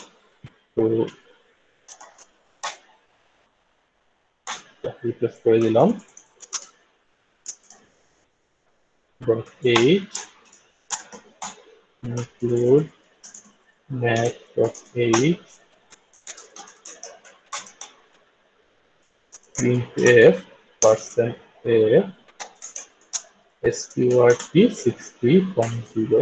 রিপ্লেস করে দিলাম, 8 include math.8 printf %f sqrt 60.0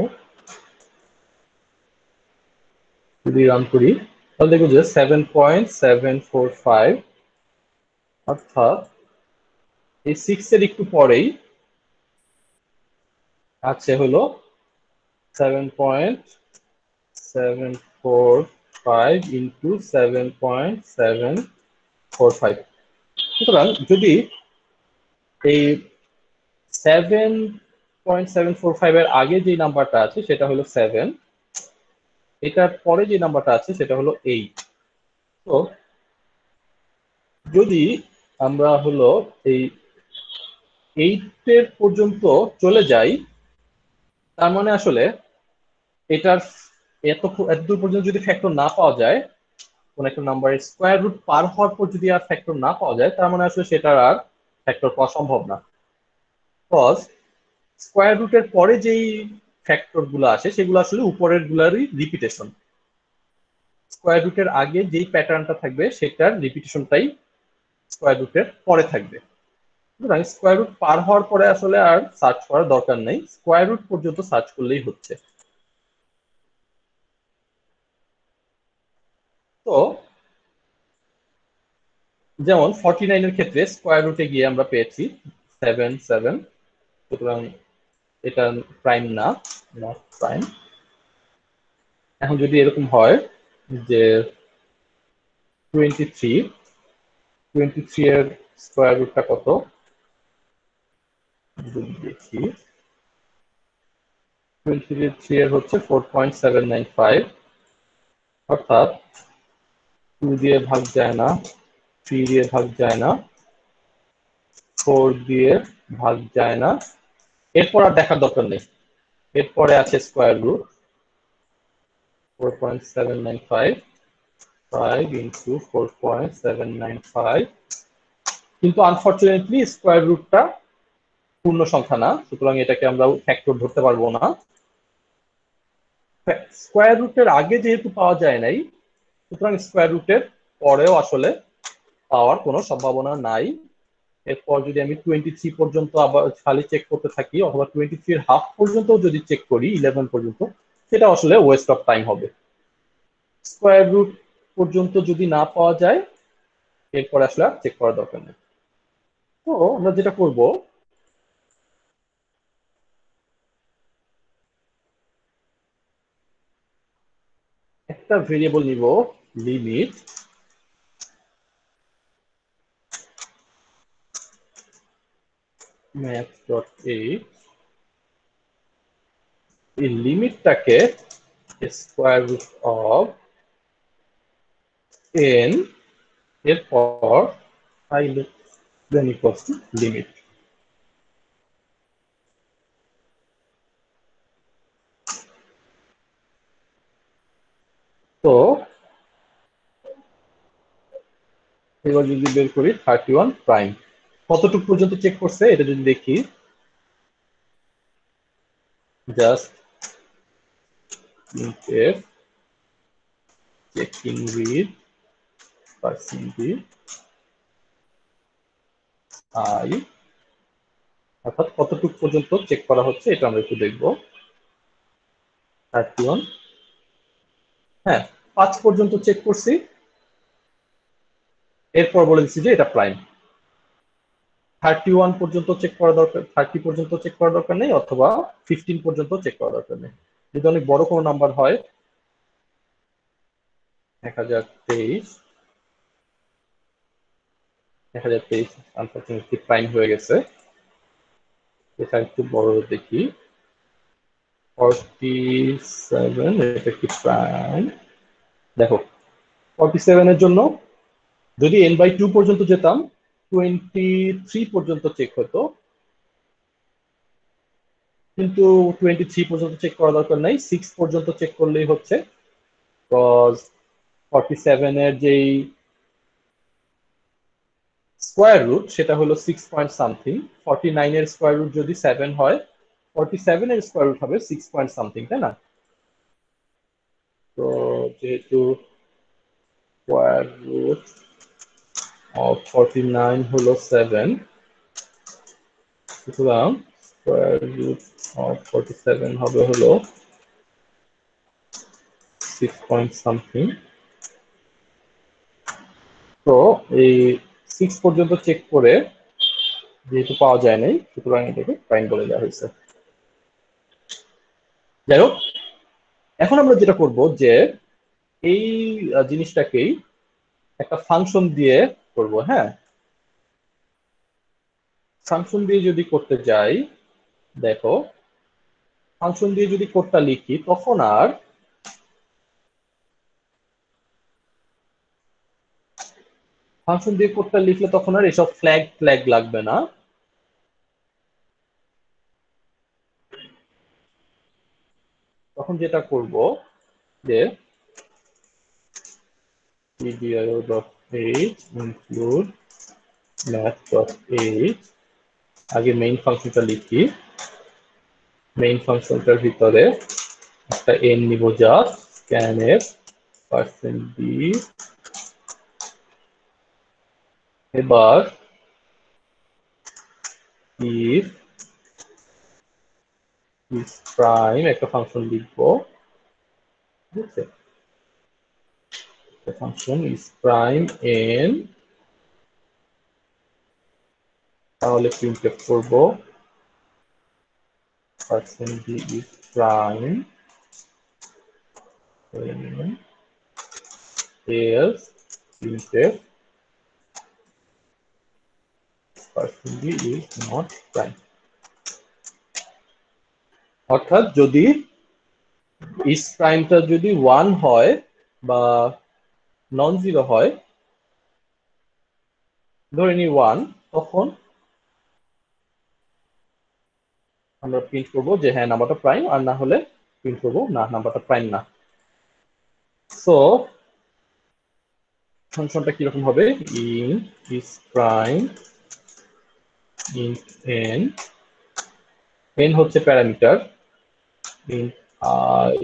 যদি রান করি তাহলে দেখো যে 7.745, অর্থাৎ এই 6 এর একটু পরেই আছে হলো 7.745 ইন্টু 7.745। সুতরাং যদি এই 7.745 এর আগে যে নাম্বারটা আছে সেটা হলো 7, এটার পরে যে নাম্বারটা আছে সেটা হলো 8। তো যদি আমরা হলো এই 8 এর পর্যন্ত চলে যাই, তার মানে আসলে এটার এত দূর পর্যন্ত যদি ফ্যাক্টর না পাওয়া যায়, কোন একটা নাম্বারের স্কোয়ার রুট পার হওয়ার পর যদি আর ফ্যাক্টর না পাওয়া যায়, তার মানে আসলে সেটার আর ফ্যাক্টর পাওয়া সম্ভব না। কজ স্কোয়ার রুটের পরে যেই ফ্যাক্টর গুলো আসে সেগুলো আসলে উপরের গুলারই রিপিটেশন, স্কোয়ার রুটের আগে যেই প্যাটার্নটা থাকবে সেটার রিপিটেশনটাই স্কোয়ার রুটের পরে থাকবে। সুতরাং স্কোয়ার রুট পার হওয়ার পরে আসলে আর সার্চ করার দরকার নেই, স্কোয়ার রুট পর্যন্ত সার্চ করলেই হচ্ছে। তো যেমন 49 এর ক্ষেত্রে স্কোয়ার রুটে গিয়ে আমরা পেয়েছি 7, সুতরাং এটা প্রাইম না, নট প্রাইম। এখন যদি এরকম হয় যে 23 এর স্কোয়ার রুটটা কত দেখি, 23 এর হচ্ছে 4.795, অর্থাৎ 2 দিয়ে ভাগ যায় না, 3 দিয়ে ভাগ যায় না, 4 দিয়ে ভাগ যায় না। এরপর আর দেখার দরকার নেই, এরপরে আছে স্কোয়ার রুট 4.795 5 ইন্টু 4.795, কিন্তু আনফরচুনেটলি স্কোয়ার রুটটা পূর্ণ সংখ্যা না, সুতরাং এটাকে আমরা ফ্যাক্টর ধরতে পারবো না। স্কোয়ার রুটের আগে যেহেতু পাওয়া যায় নাই, সুতরাং স্কোয়ার রুটের পরেও আসলে পাওয়ার কোনো সম্ভাবনা নাই। এরপর যদি আমি 23 পর্যন্ত আবার খালি চেক করতে থাকি, অথবা 23 এর হাফ পর্যন্ত যদি চেক করি 11 পর্যন্ত, সেটা আসলে ওয়েস্ট অফ টাইম হবে। স্কোয়ার রুট পর্যন্ত যদি না পাওয়া যায়, এরপর আসলে আর চেক করার দরকার নেই। তো আমরা যেটা করব, একটা ভেরিয়েবল নিব, লিমিট math.8, এই লিমিটটাকে স্কোয়ার রুট অফ n এরপর i less than equals to limit. তো এবার যদি বের করি 31 প্রাইম, কতটুকু পর্যন্ত চেক করছে এটা যদি দেখি, just if checking with percentage I, অর্থাৎ কতটুকু পর্যন্ত চেক করা হচ্ছে এটা আমরা একটু দেখবো। 31, হ্যাঁ 5 পর্যন্ত চেক করছি, এরপর বলে দিচ্ছি যে এটা প্রাইম। 31 পর্যন্ত চেক করা দরকার, 30 পর্যন্ত চেক করা দরকার নেই, অথবা 15 পর্যন্ত চেক করা দরকার নেই। যদি অনেক বড় কোনো নাম্বার হয়, 1023 আনফরচুনেটলি প্রাইম হয়ে গেছে। এটা একটু বড় দেখি, 47, এটা কি প্রাইম? দেখো 47 এর জন্য যদি n/2 পর্যন্ত যেতাম 23 পর্যন্ত চেক হতো, কিন্তু 23 পর্যন্ত চেক করা দরকার নাই, 6 পর্যন্ত চেক করলেই হচ্ছে। বিকজ 47 এর যেই স্কোয়ার রুট সেটা হলো 6 পয়েন্ট সামথিং, 49 এর স্কোয়ার রুট যদি 7 হয়, 47 এর স্কোয়ার রুট হবে 6 পয়েন্ট সামথিং, তাই না? তো যেহেতু স্কোয়ার রুট অফ 49 হলো 7, সুতরাং স্কোয়ার রুট অফ 47 হবে হলো 6 পয়েন্ট সামথিং। তো এই 6 পর্যন্ত চেক করে যেহেতু পাওয়া যায় নাই, সুতরাং এটাকে প্রাইম বলে দেওয়া হয়েছে। যাই হোক, এখন আমরা যেটা করব যে এই জিনিসটাকেই একটা ফাংশন দিয়ে করব। হ্যাঁ, ফাংশন দিয়ে যদি করতে যাই, দেখো ফাংশন দিয়ে যদি কোডটা লিখি, তখন আর ফাংশন দিয়ে কোডটা লিখলে তখন আর এসব ফ্ল্যাগ ফ্ল্যাগ লাগবে না। তখন যেটা করব যে pdio.h include math.h, আগে মেইন ফাংশনটা লিখি, মেইন ফাংশনটার ভিতরে একটা n নিব, জাস্ট scanf %d, এবার if is prime একটা ফাংশন লিখবো, ঠিক আছে? The function is prime n, তাহলে printf করব %d is prime n, else printf %d is not prime। অর্থাৎ যদি is প্রাইমটা যদি 1 হয় বা নন জিরো হয়, ধরে নি 1, তখন আমরা প্রিন্ট করব যে হ্যাঁ নাম্বারটা প্রাইম, আর না হলে প্রিন্ট করব না নাম্বারটা প্রাইম না। সো ফাংশনটা কিরকম হবে, in is prime in an, N হচ্ছে প্যারামিটার, ইন আই,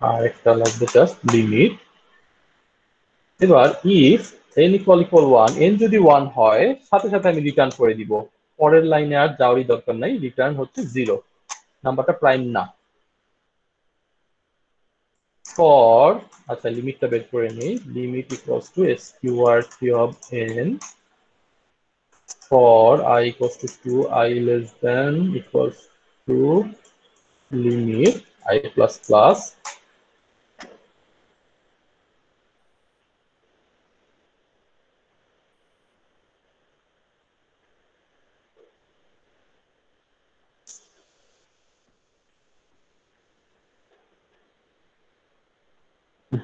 আর একটা লাগবে জাস্ট লিমিট। এবার if n equal equal 1, n যদি 1 হয় সাথে সাথে আমি রিটার্ন করে দিব, পরের লাইনে আর যাওয়ারই দরকার নাই, রিটার্ন হচ্ছে 0, নাম্বারটা প্রাইম না। ফর, আচ্ছা লিমিটটা বের করে নেই, limit equals to sqrt of n for I equals to 2, I less than equals to limit I plus plus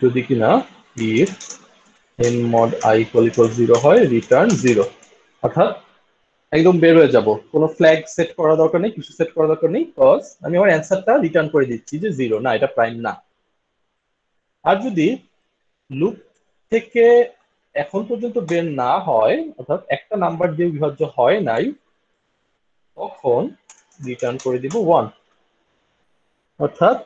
যদি কিনা if n mod I equal equal 0 হয় রিটার্ন 0। অর্থাৎ একদম বের হয়ে যাব, কোনো ফ্ল্যাগ সেট করা দরকার নেই, কিছু সেট করা দরকার নেই, কজ আমি আমার অ্যান্সারটা রিটার্ন করে দিচ্ছি যে 0 না, এটা প্রাইম না। আর যদি লুপ থেকে এখন পর্যন্ত বের না হয়, অর্থাৎ একটা নাম্বার দিয়ে বিভাজ্য হয় নাই, তখন রিটার্ন করে দিব 1। অর্থাৎ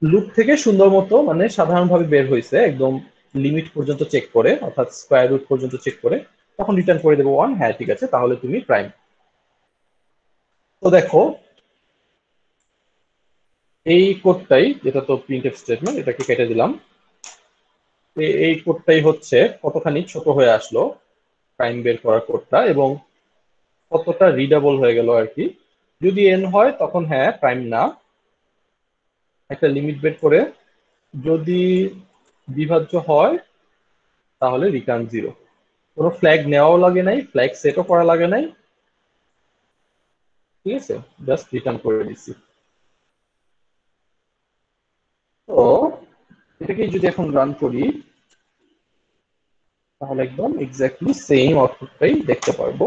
লুপ থেকে সুন্দর মতো মানে সাধারণভাবে বের হয়েছে, একদম লিমিট পর্যন্ত চেক করে, অর্থাৎ স্কয়ার রুট পর্যন্ত চেক করে, তখন রিটার্ন করে দেবো 1, হ্যাঁ ঠিক আছে তাহলে তুমি প্রাইম। তো দেখো এই কোডটাই, যেটা তো প্রিন্টএফ স্টেটমেন্ট, এটাকে কেটে দিলাম, এই কোডটাই হচ্ছে কতখানি ছোট হয়ে আসলো প্রাইম বের করার কোডটা, এবং কতটা রিডাবল হয়ে গেল আর কি। যদি এন হয় তখন হ্যাঁ প্রাইম না, একটা লিমিট বের করে যদি বিভাজ্য হয় তাহলে রিটার্ন 0, কোনো ফ্ল্যাগ নেওয়াও লাগে নাই, ফ্ল্যাগ সেটও করা লাগে নাই, ঠিক আছে, জাস্ট রিটার্ন করে দিচ্ছি। তো এটাকে যদি এখন রান করি তাহলে একদম এক্স্যাক্টলি সেম আউটপুটটাই দেখতে পারবো,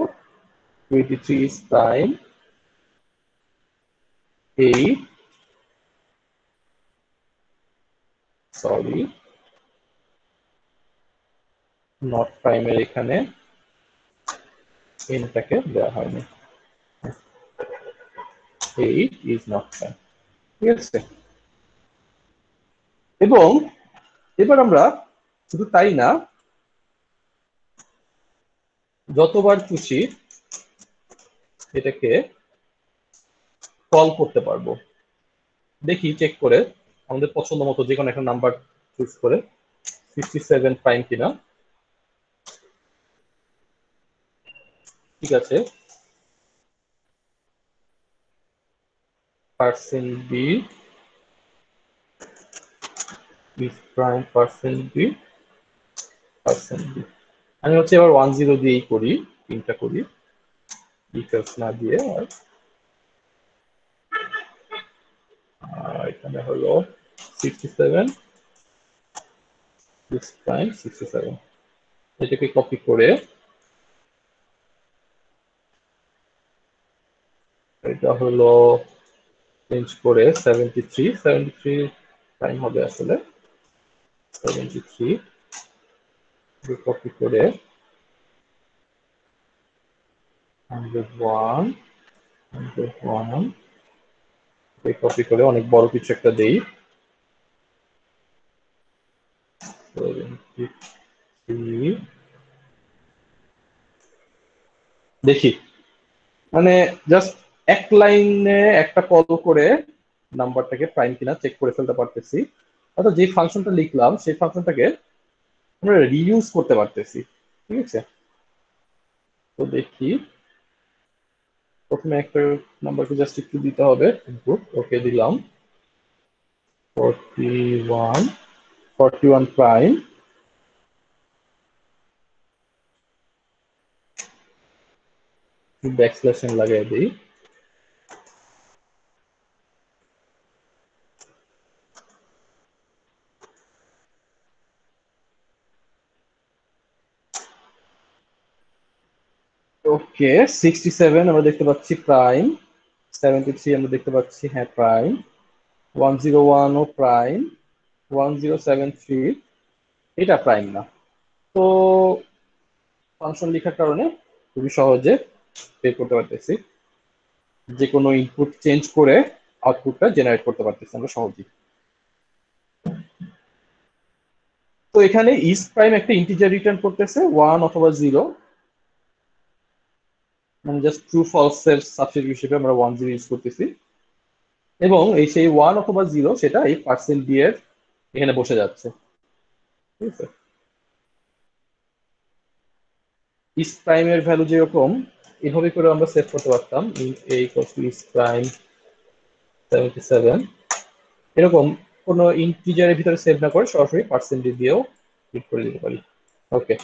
23 is prime, 8, সরি নট প্রাইমের এখানে এনটাকে দেওয়া হয়নি, 8 is not prime, ঠিক আছে। এবং এবার আমরা শুধু তাই না, যতবার খুশি এটাকে কল করতে পারবো। দেখি চেক করে আমাদের পছন্দ মতো যে কোনো একটা নাম্বার চুজ করে 57 প্রাইম কিনা, ঠিক আছে, percent b is prime, percent b, percent b. আমি হচ্ছে এবার 10 দিয়েই করি, তিনটা করি ডিটেলস না দিয়ে, আর এখানে হলো 67 ইজ প্রাইম 67, এটাকে কপি করে এটা হলো চেঞ্জ করে 73 প্রাইম হবে আসলে, 73 কপি করে 101, 101 কপি করে অনেক বড় কিছু একটা দেই, 73, দেখি মানে জাস্ট এক লাইনে একটা কল করে নাম্বারটাকে প্রাইম কিনা চেক করে ফেলতে পারতেছি, অর্থাৎ যে ফাংশনটা লিখলাম সেই ফাংশনটাকে আমরা রিইউজ করতে পারতেছি, ঠিক আছে। তো দেখি প্রথমে একটা নাম্বারকে জাস্ট একটু দিতে হবে ইনপুট, ওকে দিলাম 41, 41 প্রাইম, ব্যাকস্ল্যাশ এন লাগাই দিই, ওকে, 67 আমরা দেখতে পাচ্ছি প্রাইম, 73 আমরা দেখতে পাচ্ছি হ্যাঁ প্রাইম, 101 ও প্রাইম, 1073 এটা প্রাইম না। তো ফাংশন লেখার কারণে খুবই সহজে বের করতে পারতেছি, যে কোনো ইনপুট চেঞ্জ করে আউটপুটটা জেনারেট করতে পারতেছি আমরা সহজেই। তো এখানে ইস প্রাইম একটা ইন্টিজার রিটার্ন করতেছে 1 অথবা 0, মানে জাস্ট ট্রু ফলস এর সাবস্টিটিউট হিসেবে আমরা 1 0 ইউজ করতেছি, এবং এই সেই 1 অথবা 0 সেটা এই পার্সেন্ট ডি এর এখানে বসে যাচ্ছে, ঠিক আছে। ইস প্রাইম এর ভ্যালু যেরকম এভাবে করে আমরা সেট করতে পারতাম, int a equals to is prime 77, এরকম কোনো ইন্টিজারের ভিতরে সেভ না করে সরাসরি পার্সেন্টেজ দিয়েও প্রিন্ট করে দিতে পারি। ওকে,